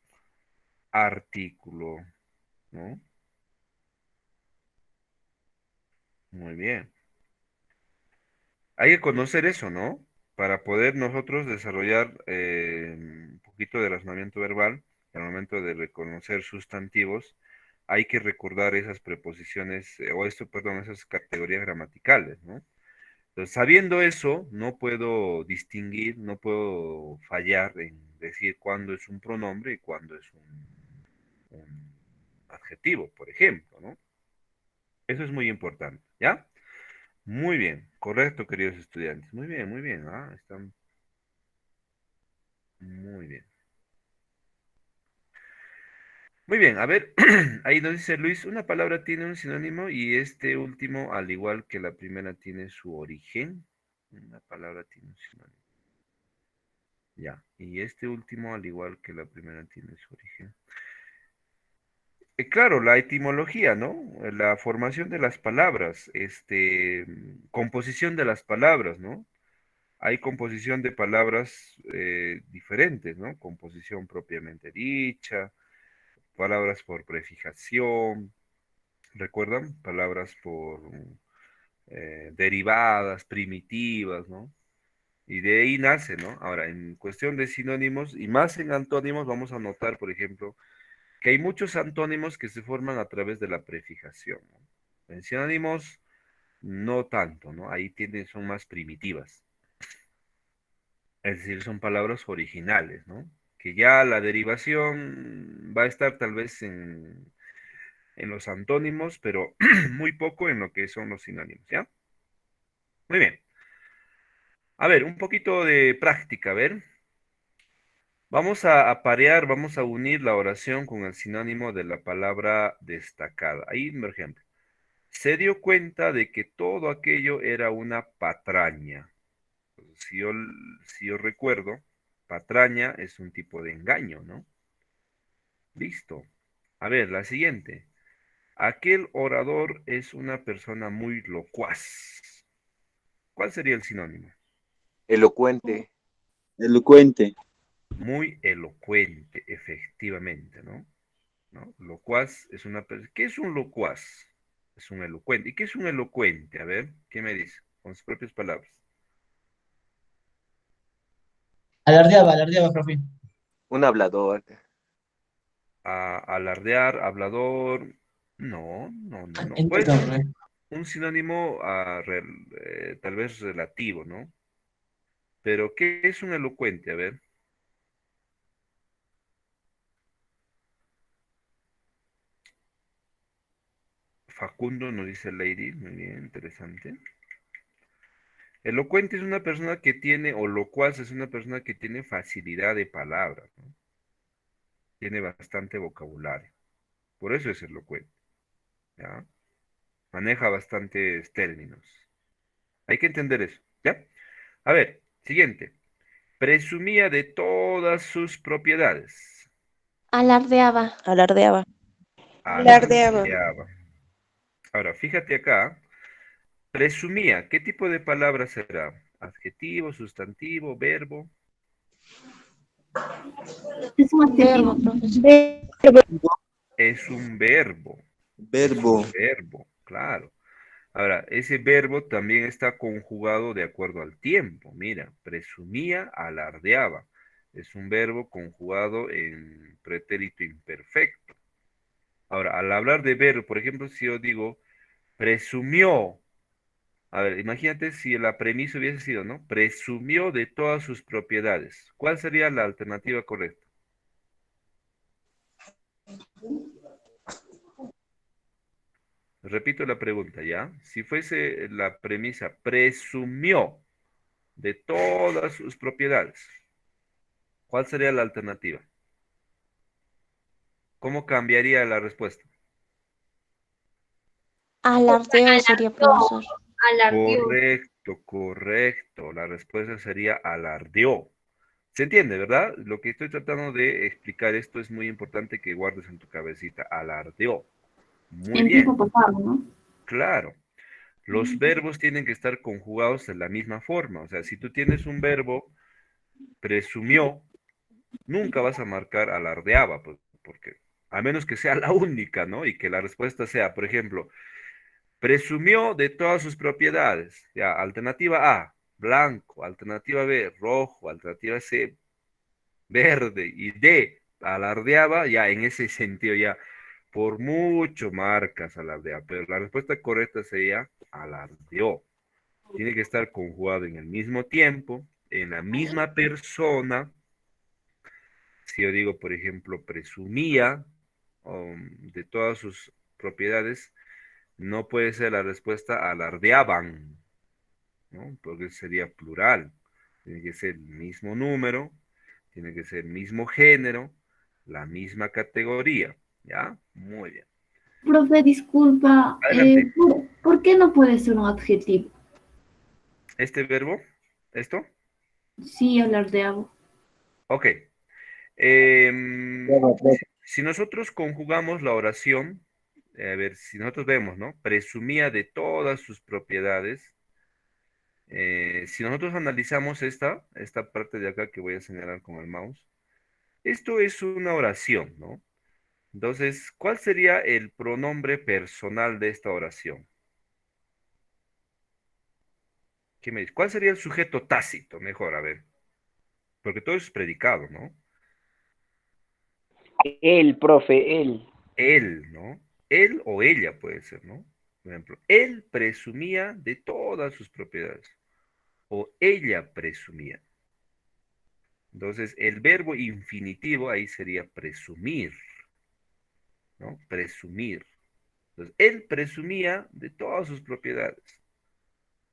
artículo, ¿no? Muy bien. Hay que conocer eso, ¿no? Para poder nosotros desarrollar un poquito de razonamiento verbal, al momento de reconocer sustantivos, hay que recordar esas preposiciones, o esto, perdón, esas categorías gramaticales, ¿no? Entonces, sabiendo eso, no puedo distinguir, no puedo fallar en decir cuándo es un pronombre y cuándo es un adjetivo, por ejemplo, ¿no? Eso es muy importante, ¿ya? Muy bien, correcto, queridos estudiantes. Muy bien, están muy bien. Muy bien, a ver, ahí nos dice Luis, una palabra tiene un sinónimo y este último, al igual que la primera, tiene su origen. Una palabra tiene un sinónimo. Ya, y este último, al igual que la primera, tiene su origen. Claro, la etimología, ¿no? La formación de las palabras, composición de las palabras, ¿no? Hay composición de palabras diferentes, ¿no? Composición propiamente dicha, palabras por prefijación, ¿recuerdan? Palabras por derivadas, primitivas, ¿no? Y de ahí nace, ¿no? Ahora, en cuestión de sinónimos y más en antónimos, vamos a notar, por ejemplo, que hay muchos antónimos que se forman a través de la prefijación, ¿no? En sinónimos, no tanto, ¿no? Ahí son más primitivas. Es decir, son palabras originales, ¿no? Que ya la derivación va a estar tal vez en los antónimos, pero muy poco en lo que son los sinónimos, ¿ya? Muy bien. A ver, un poquito de práctica, a ver. Vamos a aparear, vamos a unir la oración con el sinónimo de la palabra destacada. Ahí, por ejemplo, se dio cuenta de que todo aquello era una patraña. Entonces, si yo recuerdo, patraña es un tipo de engaño, ¿no? Listo. A ver, la siguiente. Aquel orador es una persona muy locuaz. ¿Cuál sería el sinónimo? Elocuente. Elocuente. Muy elocuente, efectivamente, ¿no? ¿No? Locuaz es una persona. ¿Qué es un locuaz? Es un elocuente. ¿Y qué es un elocuente? A ver, ¿qué me dice? Con sus propias palabras. alardeaba, profe. Un hablador. Alardear, hablador. No, no, no, no. Puede Perdón, ser profe. un sinónimo tal vez relativo, ¿no? Pero, ¿qué es un elocuente? A ver. Facundo nos dice Lady, muy bien, interesante. Elocuente es una persona que tiene, o locuaz es una persona que tiene facilidad de palabras, ¿no? Tiene bastante vocabulario. Por eso es elocuente, ¿ya? Maneja bastantes términos. Hay que entender eso, ¿ya? A ver, siguiente. Presumía de todas sus propiedades. Alardeaba. Alardeaba. Alardeaba. Alardeaba. Ahora, fíjate acá. Presumía, ¿qué tipo de palabra será? ¿Adjetivo, sustantivo, verbo? Es un Verbo, adjetivo. profesor. Es un verbo. Es Verbo. un verbo, claro. Ahora, ese verbo también está conjugado de acuerdo al tiempo. Mira, presumía, alardeaba. Es un verbo conjugado en pretérito imperfecto. Ahora, al hablar de verbo, por ejemplo, si yo digo presumió, a ver, imagínate si la premisa hubiese sido, ¿no? Presumió de todas sus propiedades. ¿Cuál sería la alternativa correcta? Repito la pregunta, ¿ya? Si fuese la premisa, presumió de todas sus propiedades, ¿cuál sería la alternativa? ¿Cómo cambiaría la respuesta? Alardeo sería, profesor. Alardeó. Correcto, correcto. La respuesta sería alardeó. ¿Se entiende, verdad? Lo que estoy tratando de explicar esto es muy importante que guardes en tu cabecita. Alardeó. Muy En bien, tiempo pasado, ¿no? claro. Los verbos tienen que estar conjugados de la misma forma. O sea, si tú tienes un verbo, presumió, nunca vas a marcar alardeaba, pues, porque a menos que sea la única, ¿no? Y que la respuesta sea, por ejemplo, presumió de todas sus propiedades. Ya, alternativa A, blanco. Alternativa B, rojo. Alternativa C, verde. Y D, alardeaba, ya en ese sentido, ya por mucho marcas alardeaba. Pero la respuesta correcta sería alardeó. Tiene que estar conjugado en el mismo tiempo, en la misma persona. Si yo digo, por ejemplo, presumía de todas sus propiedades, no puede ser la respuesta alardeaban, ¿no? Porque sería plural. Tiene que ser el mismo número, tiene que ser el mismo género, la misma categoría. ¿Ya? Muy bien. Profe, disculpa, Adelante. ¿por qué no puede ser un adjetivo? ¿Este verbo? ¿Esto? Sí, alardeaba. Ok. Bravo, profe. Si nosotros conjugamos la oración, a ver, si nosotros vemos, ¿no? Presumía de todas sus propiedades. Si nosotros analizamos esta parte de acá que voy a señalar con el mouse, esto es una oración, ¿no? Entonces, ¿cuál sería el pronombre personal de esta oración? ¿Qué me dice? ¿Cuál sería el sujeto tácito? Mejor, a ver, porque todo eso es predicado, ¿no? Él, profe, él. Él, ¿no? Él o ella puede ser, ¿no? Por ejemplo, él presumía de todas sus propiedades o ella presumía. Entonces, el verbo infinitivo ahí sería presumir, ¿no? Presumir. Entonces, él presumía de todas sus propiedades.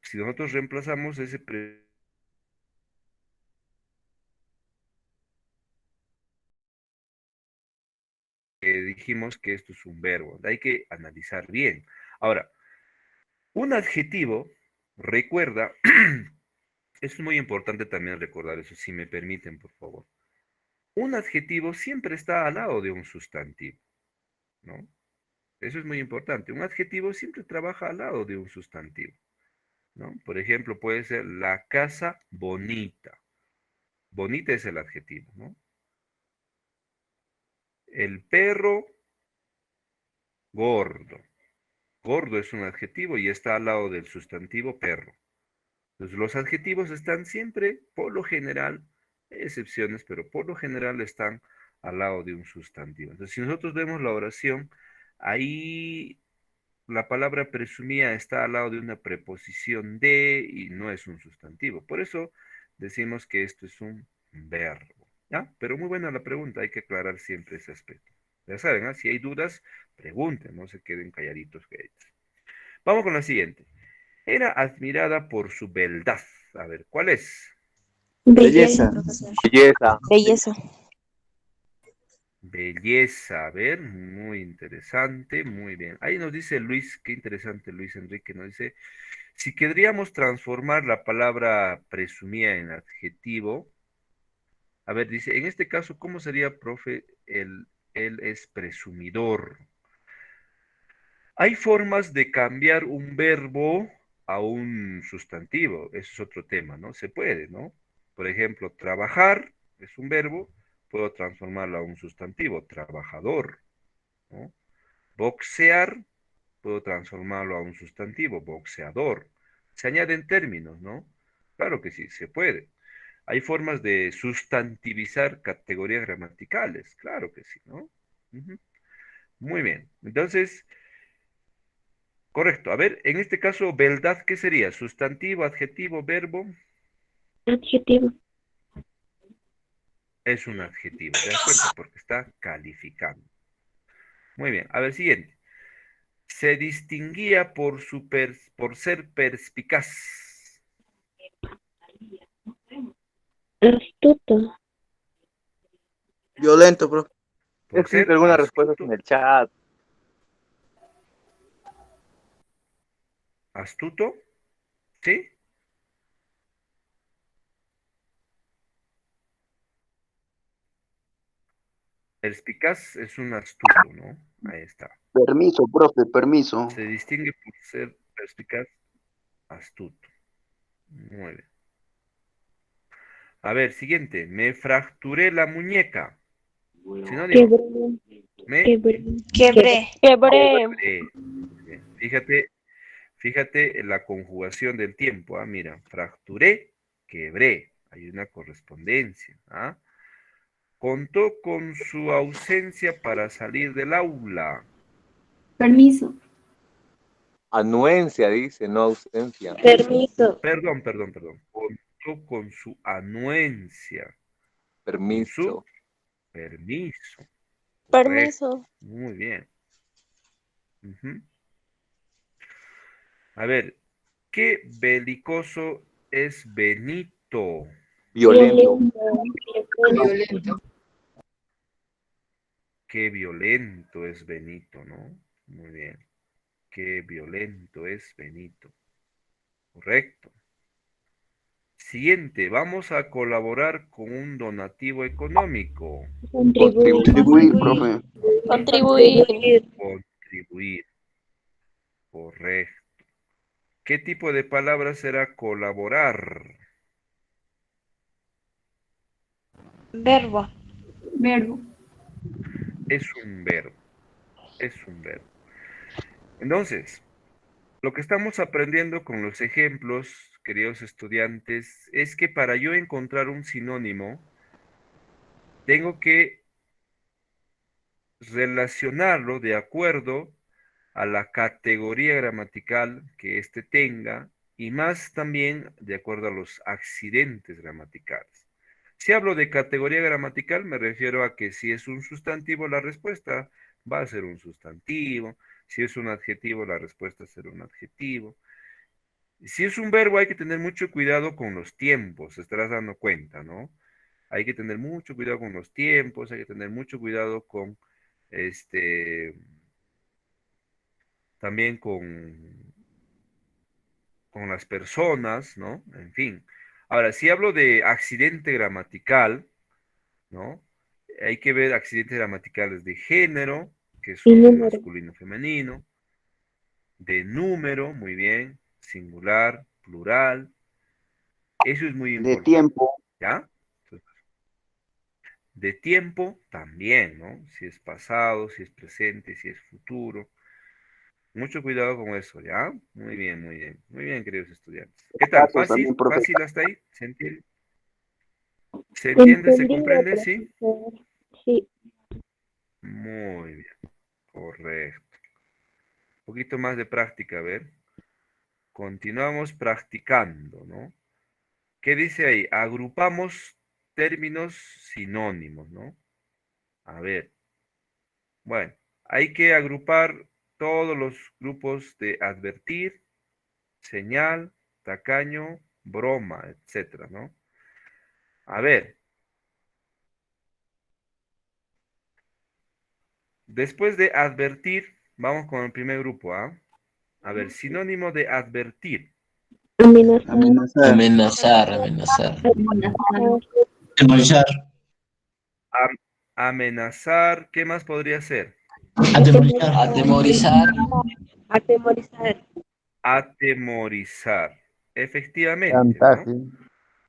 Si nosotros reemplazamos ese dijimos que esto es un verbo, hay que analizar bien. Ahora, un adjetivo, recuerda, es muy importante también recordar eso, si me permiten, por favor. Un adjetivo siempre está al lado de un sustantivo, ¿no? Eso es muy importante. Un adjetivo siempre trabaja al lado de un sustantivo, ¿no? Por ejemplo, puede ser la casa bonita. Bonita es el adjetivo, ¿no? El perro gordo. Gordo es un adjetivo y está al lado del sustantivo perro. Entonces, los adjetivos están siempre, por lo general, hay excepciones, pero por lo general están al lado de un sustantivo. Entonces, si nosotros vemos la oración, ahí la palabra presumía está al lado de una preposición de y no es un sustantivo. Por eso decimos que esto es un verbo. ¿Ya? Pero muy buena la pregunta, hay que aclarar siempre ese aspecto. Ya saben, ¿ah? Si hay dudas, pregunten, no se queden calladitos que ellos. Vamos con la siguiente. Era admirada por su beldad. A ver, ¿cuál es? Belleza. Profesor. Belleza. Belleza. Belleza. A ver, muy interesante, muy bien. Ahí nos dice Luis, qué interesante Luis Enrique, nos dice, Si querríamos transformar la palabra presumía en adjetivo, a ver, dice, en este caso, ¿cómo sería, profe? Él es presumidor. Hay formas de cambiar un verbo a un sustantivo. Eso es otro tema, ¿no? Se puede, ¿no? Por ejemplo, trabajar es un verbo, puedo transformarlo a un sustantivo, trabajador, ¿no? Boxear, puedo transformarlo a un sustantivo, boxeador. Se añaden términos, ¿no? Claro que sí, se puede. Hay formas de sustantivizar categorías gramaticales, claro que sí, ¿no? Ujú. Muy bien. Entonces, correcto. A ver, en este caso, beldad, ¿qué sería? Sustantivo, adjetivo, verbo. Adjetivo. Es un adjetivo, ¿te das cuenta? Porque está calificando. Muy bien. A ver, siguiente. Se distinguía por ser perspicaz. Astuto. Violento, profe. Por Escrito ser algunas respuestas astuto. en el chat. ¿Astuto? ¿Sí? Perspicaz es un astuto, ¿no? Ahí está. Permiso, profe, permiso. Se distingue por ser perspicaz, astuto. Muy bien. A ver, siguiente. Me fracturé la muñeca. Sinónimo. Quebré. Me Quebré. Quebré. Quebré. quebré. Muy bien. Fíjate en la conjugación del tiempo. Ah, mira, fracturé, quebré. Hay una correspondencia. ¿Ah? Contó con su ausencia para salir del aula. Permiso. Anuencia, dice, no ausencia. Permiso. Perdón. Contó con su anuencia, con su Permiso. permiso. Correcto. Permiso. Muy bien. Ujú. A ver, ¿qué belicoso es Benito? Violento. Violento. Qué violento es Benito, ¿no? Muy bien. Qué violento es Benito. Correcto. Siguiente, vamos a colaborar con un donativo económico. Contribuir. Contribuir, profe. Contribuir. Contribuir. Correcto. ¿Qué tipo de palabra será colaborar? Verbo. Verbo. Es un verbo. Es un verbo. Entonces, lo que estamos aprendiendo con los ejemplos, queridos estudiantes, es que para yo encontrar un sinónimo, tengo que relacionarlo de acuerdo a la categoría gramatical que éste tenga y más también de acuerdo a los accidentes gramaticales. Si hablo de categoría gramatical, me refiero a que si es un sustantivo, la respuesta va a ser un sustantivo. Si es un adjetivo, la respuesta será un adjetivo. Si es un verbo, hay que tener mucho cuidado con los tiempos, te estarás dando cuenta, ¿no? Hay que tener mucho cuidado con los tiempos, hay que tener mucho cuidado con, este, también con las personas, ¿no? En fin. Ahora, si hablo de accidente gramatical, ¿no? Hay que ver accidentes gramaticales de género, que Y son número. masculino, femenino, de número, muy bien, singular, plural. Eso es muy De importante, tiempo. ¿ya? Entonces, de tiempo también, ¿no? Si es pasado, si es presente, si es futuro. Mucho cuidado con eso, ¿ya? Muy bien, muy bien. Muy bien, queridos estudiantes. ¿Qué tal? Casos también, ¿Fácil? profe. ¿Fácil hasta ahí? ¿Se entiende? ¿Se entiende? ¿Se Entendido, comprende? Sí. profesor. Sí. Muy bien, correcto. Un poquito más de práctica, a ver. Continuamos practicando, ¿no? ¿Qué dice ahí? Agrupamos términos sinónimos, ¿no? A ver. Bueno, hay que agrupar todos los grupos de advertir, señal, tacaño, broma, etcétera, ¿no? A ver, después de advertir, vamos con el primer grupo, ¿ah? A ver, sinónimo de advertir. Amenazar. Amenazar. Amenazar, amenazar. Amenazar. Atemorizar. Amenazar, ¿qué más podría ser? Atemorizar. Atemorizar. Atemorizar. Atemorizar. Efectivamente, ¿no? Chantaje.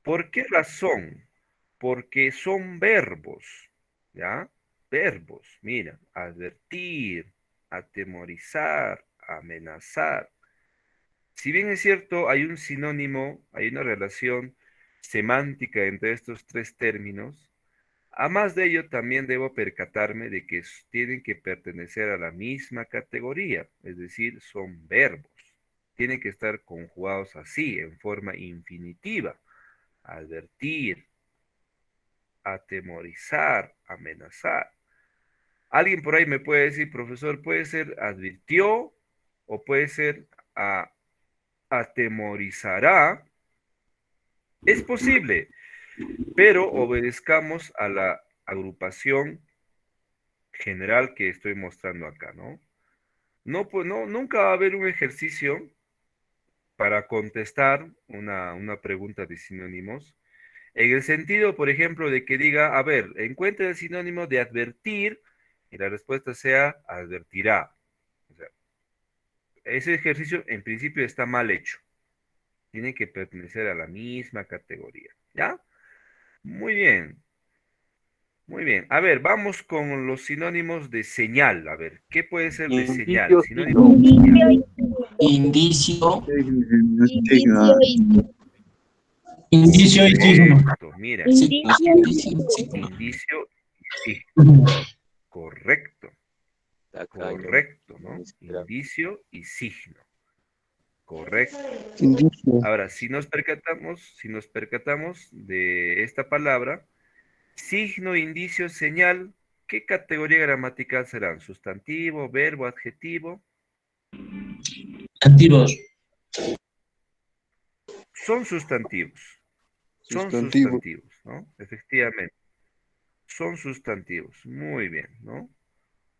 ¿Por qué razón? Porque son verbos, ¿ya? Verbos, mira, advertir, atemorizar, amenazar. Si bien es cierto, hay un sinónimo, hay una relación semántica entre estos tres términos, a más de ello también debo percatarme de que tienen que pertenecer a la misma categoría, es decir, son verbos. Tienen que estar conjugados así, en forma infinitiva. Advertir, atemorizar, amenazar. Alguien por ahí me puede decir, profesor, puede ser advirtió o puede ser atemorizará. Es posible, pero obedezcamos a la agrupación general que estoy mostrando acá, ¿no? No, pues no, nunca va a haber un ejercicio para contestar una pregunta de sinónimos. En el sentido, por ejemplo, de que diga, a ver, encuentre el sinónimo de advertir y la respuesta sea advertirá. O sea, ese ejercicio en principio está mal hecho. Tiene que pertenecer a la misma categoría. ¿Ya? Muy bien. Muy bien. A ver, vamos con los sinónimos de señal. A ver, ¿qué puede ser de señal? Indicio, Sinónimo de signo. señal. Indicio. Signo. Indicio y signo. Correcto, mira. Signo, signo, signo. Indicio y signo. Correcto. Tacaño. Correcto, ¿no? Miserable. Indicio y signo. Correcto. Indicio. Ahora, si nos percatamos de esta palabra, signo, indicio, señal, ¿qué categoría gramatical serán? ¿Sustantivo, verbo, adjetivo? Antiguos. Son sustantivos. Son Sustantivo. sustantivos, ¿no? Efectivamente. Son sustantivos. Muy bien, ¿no?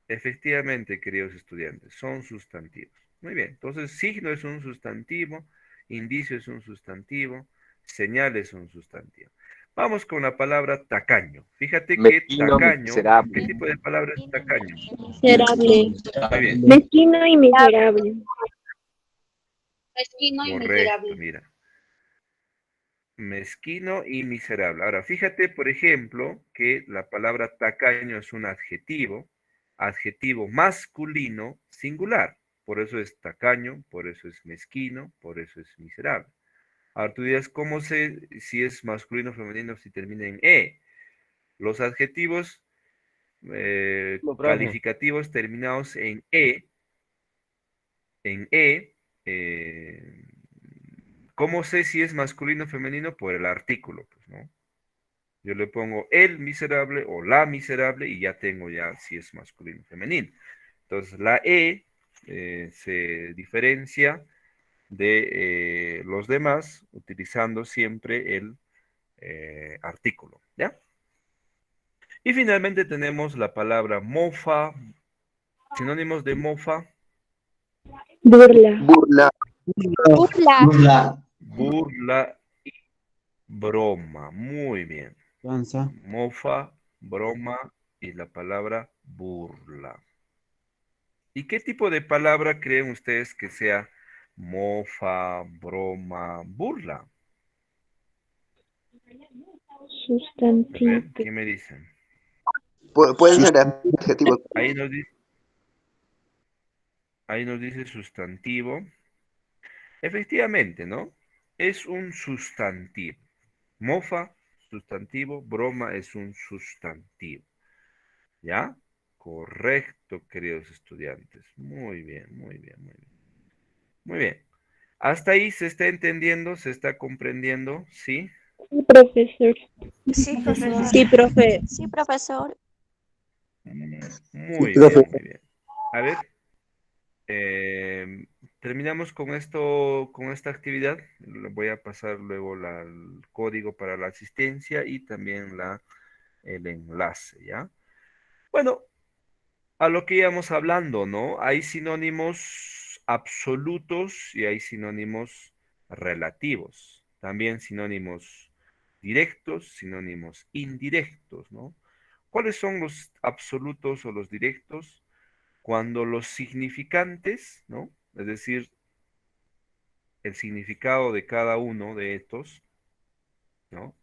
Efectivamente, queridos estudiantes, son sustantivos. Muy bien, entonces signo es un sustantivo, indicio es un sustantivo, señal es un sustantivo. Vamos con la palabra tacaño. Fíjate que Mezquino, tacaño, ¿qué miserable. tipo de palabra es tacaño? Miserable. Muy bien, Mezquino y miserable. Mezquino y correcto, miserable. mira. Mezquino y miserable. Ahora, fíjate, por ejemplo, que la palabra tacaño es un adjetivo masculino singular. Por eso es tacaño, por eso es mezquino, por eso es miserable. Ahora tú dirás, ¿cómo sé si es masculino o femenino si termina en E? Los adjetivos calificativos terminados en E, ¿cómo sé si es masculino o femenino? Por el artículo, pues, ¿no? Yo le pongo el miserable o la miserable y ya tengo ya si es masculino o femenino. Entonces la E se diferencia de los demás utilizando siempre el artículo, ¿ya? Y finalmente tenemos la palabra mofa, sinónimos de mofa, Burla. Burla. Burla. Burla. burla y broma. Muy bien. Danza. Mofa, broma y la palabra burla. ¿Y qué tipo de palabra creen ustedes que sea mofa, broma, burla? A Sustantivo. ver, ¿qué me dicen? Pueden ser adjetivos. Ahí nos dice sustantivo. Efectivamente, ¿no? Es un sustantivo. Mofa, sustantivo, broma es un sustantivo. ¿Ya? Correcto, queridos estudiantes. Muy bien, muy bien, muy bien. Muy bien. ¿Hasta ahí se está entendiendo? ¿Se está comprendiendo? ¿Sí? Sí, profesor. Sí, profesor. Sí, profe. Sí, profesor. Muy profe. bien, muy bien. A ver, terminamos con esto, con esta actividad. Le voy a pasar luego el código para la asistencia y también el enlace, ¿ya? Bueno, a lo que íbamos hablando, ¿no? Hay sinónimos absolutos y hay sinónimos relativos. También sinónimos directos, sinónimos indirectos, ¿no? ¿Cuáles son los absolutos o los directos? Cuando los significantes, ¿no? Es decir, el significado de cada uno de estos, ¿no?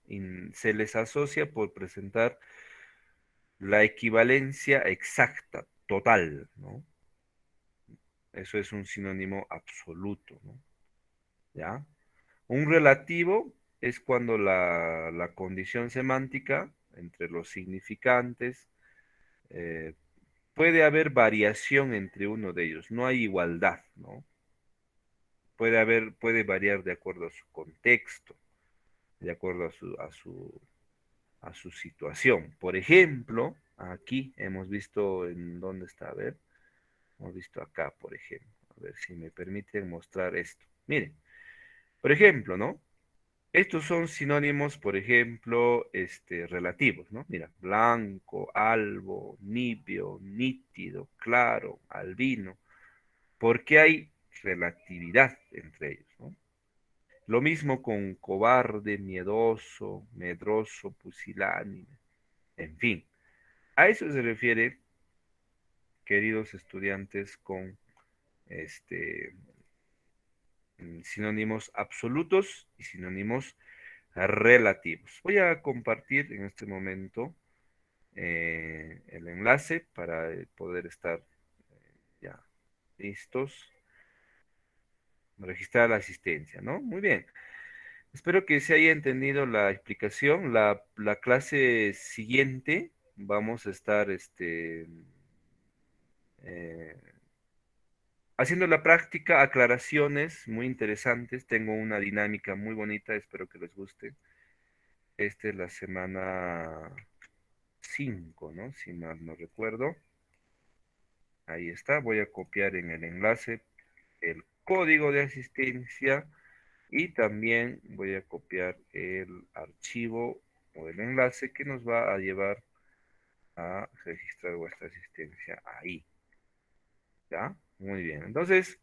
Se les asocia por presentar la equivalencia exacta, total, ¿no? Eso es un sinónimo absoluto, ¿no? ¿Ya? Un relativo es cuando la condición semántica entre los significantes eh, puede haber variación entre uno de ellos, no hay igualdad, ¿no? Puede variar de acuerdo a su contexto, de acuerdo a su situación. Por ejemplo, aquí hemos visto en dónde está, a ver, hemos visto acá, por ejemplo, a ver si me permiten mostrar esto. Miren, por ejemplo, ¿no? Estos son sinónimos, por ejemplo, relativos, ¿no? Mira, blanco, albo, nibio, nítido, claro, albino, porque hay relatividad entre ellos, ¿no? Lo mismo con cobarde, miedoso, medroso, pusilánime, en fin. A eso se refiere, queridos estudiantes, con este, sinónimos absolutos y sinónimos relativos. Voy a compartir en este momento el enlace para poder estar ya listos, registrar la asistencia, ¿no? Muy bien. Espero que se haya entendido la explicación. La clase siguiente vamos a estar eh, haciendo la práctica, aclaraciones muy interesantes. Tengo una dinámica muy bonita, espero que les guste. Esta es la semana 5, ¿no? Si mal no recuerdo. Ahí está, voy a copiar en el enlace el código de asistencia y también voy a copiar el archivo o el enlace que nos va a llevar a registrar vuestra asistencia ahí. ¿Ya? Muy bien. Entonces,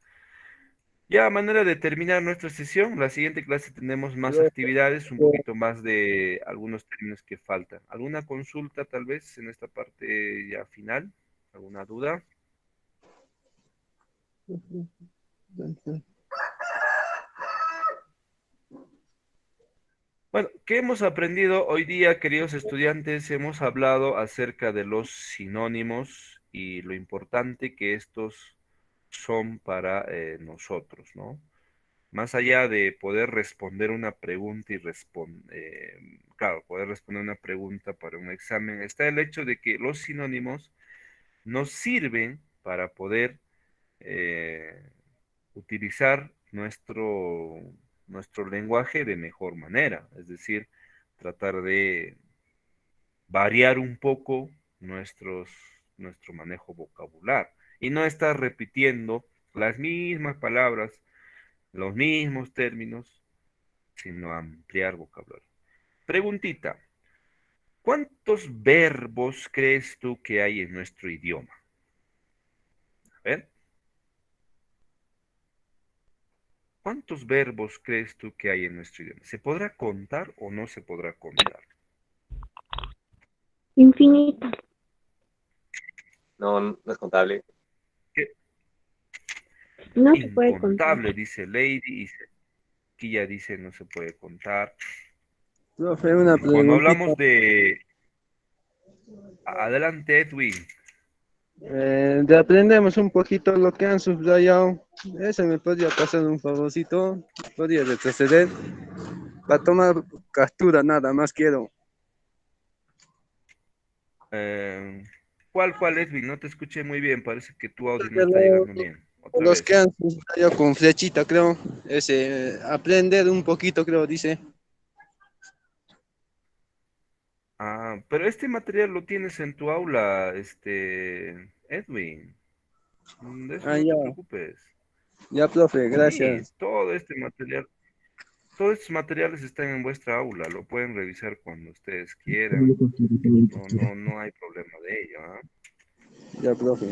ya a manera de terminar nuestra sesión, la siguiente clase tenemos más actividades, un poquito más de algunos términos que faltan. ¿Alguna consulta tal vez en esta parte ya final? ¿Alguna duda? Bueno, ¿qué hemos aprendido hoy día, queridos estudiantes? Hemos hablado acerca de los sinónimos y lo importante que estos son para nosotros, ¿no? Más allá de poder responder una pregunta y claro, poder responder una pregunta para un examen, está el hecho de que los sinónimos nos sirven para poder eh, utilizar nuestro lenguaje de mejor manera, es decir, tratar de variar un poco nuestro manejo vocabular y no estar repitiendo las mismas palabras, los mismos términos, sino ampliar vocabulario. Preguntita, ¿cuántos verbos crees tú que hay en nuestro idioma? A ver. ¿Cuántos verbos crees tú que hay en nuestro idioma? ¿Se podrá contar o no se podrá contar? Infinita. No, no es contable. ¿Qué? No se puede contar. Incontable, dice Lady, y Quilla dice no se puede contar. Profe, una Cuando preguntita. hablamos de... Adelante, Edwin. De aprendemos un poquito lo que han subrayado. Ese me podría pasar un favorcito. Podría retroceder. Para tomar captura, nada más quiero. ¿Cuál, Edwin? No te escuché muy bien. Parece que tu audio no está llegando bien. Otra Los vez. que han subrayado con flechita, creo. Ese, aprender un poquito, creo, dice. Ah, pero este material lo tienes en tu aula, Edwin. De eso Ah, no ya. te preocupes. Ya, profe, Sí, gracias. todos estos materiales están en vuestra aula, lo pueden revisar cuando ustedes quieran. No hay problema de ello, ¿ah? Ya, profe.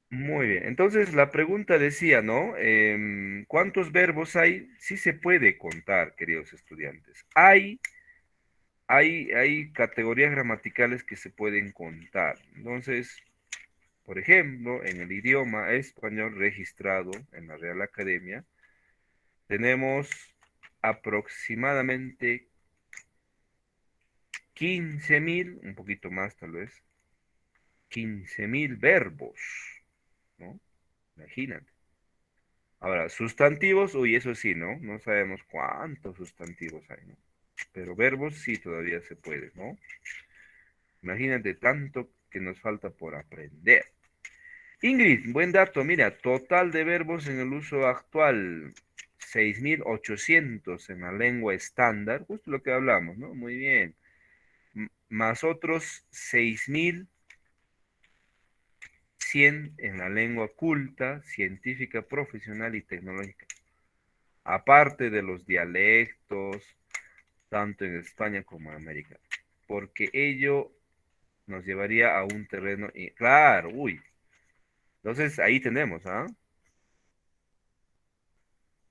Muy bien. Entonces, la pregunta decía, ¿no? ¿Cuántos verbos hay? Sí se puede contar, queridos estudiantes. Hay categorías gramaticales que se pueden contar. Entonces, por ejemplo, en el idioma español registrado en la Real Academia, tenemos aproximadamente 15.000, un poquito más tal vez, 15.000 verbos, ¿no? Imagínate. Ahora, sustantivos, uy, eso sí, ¿no? No sabemos cuántos sustantivos hay, ¿no? Pero verbos sí todavía se puede, ¿no? Imagínate tanto que nos falta por aprender. Ingrid, buen dato, mira, total de verbos en el uso actual, 6.800 en la lengua estándar, justo lo que hablamos, ¿no? Muy bien. Más otros 6.100 en la lengua culta, científica, profesional y tecnológica. Aparte de los dialectos, tanto en España como en América. Porque ello nos llevaría a un terreno, y, claro, uy. Entonces ahí tenemos, ¿ah?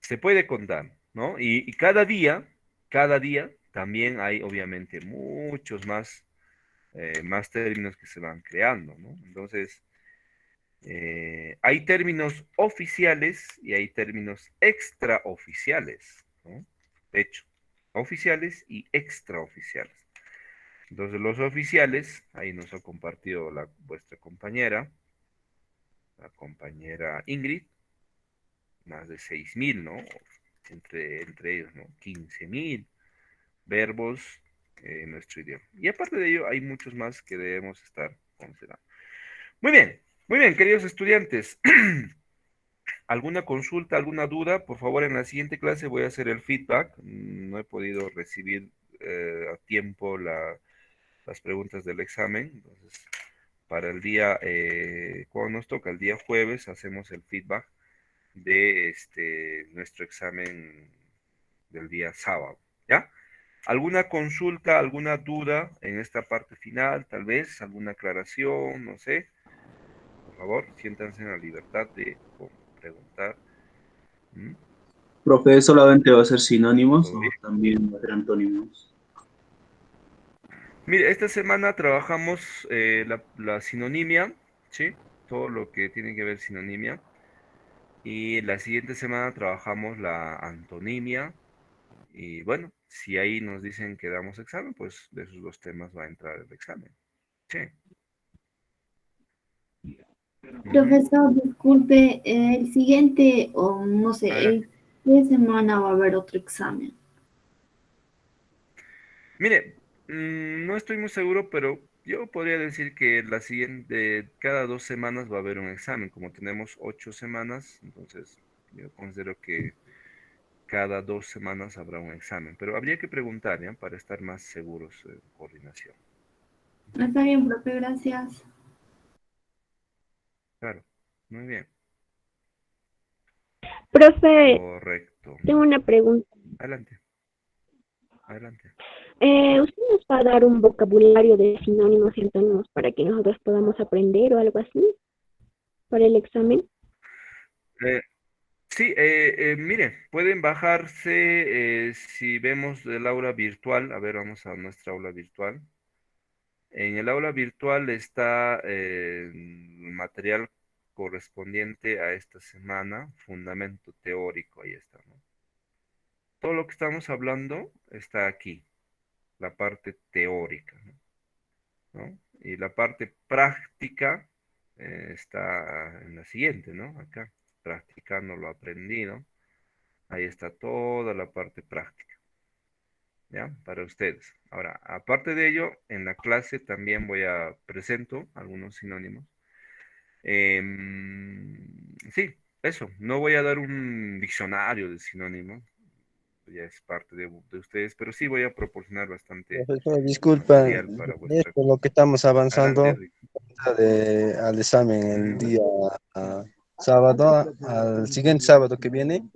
Se puede contar, ¿no? Y cada día también hay obviamente muchos más términos que se van creando, ¿no? Entonces, hay términos oficiales y hay términos extraoficiales, ¿no? De hecho, oficiales y extraoficiales. Entonces, los oficiales, ahí nos ha compartido vuestra compañera, la compañera Ingrid, más de 6.000, ¿no? Entre ellos, ¿no? 15.000 verbos en nuestro idioma. Y aparte de ello, hay muchos más que debemos estar considerando. Muy bien, queridos estudiantes. ¿Alguna consulta, alguna duda? Por favor, en la siguiente clase voy a hacer el feedback. No he podido recibir a tiempo las preguntas del examen. Entonces, para el día, cuando nos toca el día jueves, hacemos el feedback de nuestro examen del día sábado. ¿Ya? ¿Alguna consulta, alguna duda en esta parte final? Tal vez, alguna aclaración, no sé. Por favor, siéntanse en la libertad de preguntar. ¿Mm? Profe, ¿solamente va a ser sinónimos ¿Todo o bien? también va a ser antónimos? Mire, esta semana trabajamos la sinonimia, ¿sí? Todo lo que tiene que ver sinonimia. Y la siguiente semana trabajamos la antonimia. Y bueno, si ahí nos dicen que damos examen, pues de esos dos temas va a entrar el examen. Sí. Ujú. Profesor, disculpe, el siguiente, o no sé, Adelante. ¿qué semana va a haber otro examen? Mire, no estoy muy seguro, pero yo podría decir que la siguiente, cada 2 semanas va a haber un examen. Como tenemos 8 semanas, entonces yo considero que cada 2 semanas habrá un examen. Pero habría que preguntar, ¿ya? Para estar más seguros en coordinación. Ujú. Está bien, profe, gracias. Claro, muy bien. Profe, Correcto. tengo una pregunta. Adelante, adelante. ¿Usted nos va a dar un vocabulario de sinónimos y antónimos para que nosotros podamos aprender o algo así para el examen? Eh, sí, mire, pueden bajarse si vemos el aula virtual. A ver, vamos a nuestra aula virtual. En el aula virtual está el material correspondiente a esta semana, fundamento teórico, ahí está, ¿no? Todo lo que estamos hablando está aquí, la parte teórica, ¿no? Y la parte práctica está en la siguiente, ¿no? Acá, practicando lo aprendido. Ahí está toda la parte práctica, ¿ya? Para ustedes. Ahora, aparte de ello, en la clase también presento algunos sinónimos. Sí, eso. No voy a dar un diccionario de sinónimos, ya es parte de ustedes, pero sí voy a proporcionar bastante Profesor, disculpa, material para es vuestra. por lo que estamos Adelante, avanzando Rick. al examen el Ujú. día sábado, al siguiente sábado que viene.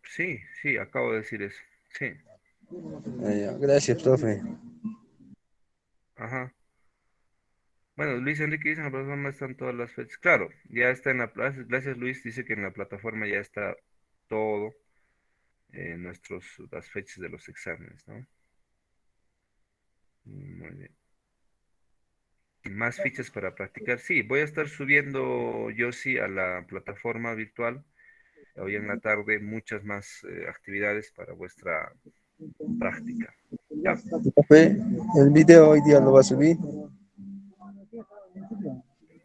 Sí, sí, acabo de decir eso. Sí, Gracias, profe. ajá. Bueno, Luis Enrique dice en la plataforma están todas las fechas. Claro, ya está en la gracias Luis, dice que en la plataforma ya está todo, las fechas de los exámenes, ¿no? Muy bien. Más fichas para practicar. Sí, voy a estar subiendo yo sí a la plataforma virtual hoy en la tarde muchas más actividades para vuestra práctica. ¿Ya? Profe, el video hoy día lo va a subir.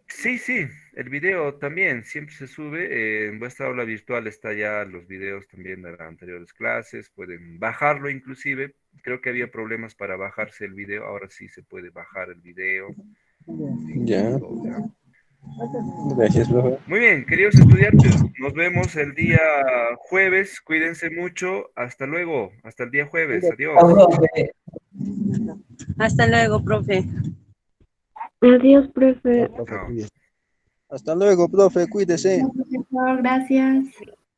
Sí, sí, el video también siempre se sube. En vuestra aula virtual está ya los videos también de las anteriores clases. Pueden bajarlo inclusive. Creo que había problemas para bajarse el video. Ahora sí se puede bajar el video. Ya. Todo, ¿ya? Gracias, profe. Muy bien, queridos estudiantes, nos vemos el día jueves. Cuídense mucho. Hasta luego. Hasta el día jueves. Adiós. Hasta luego, profe. Adiós, profe. Chao. Hasta luego, profe, cuídese. Profesor, gracias.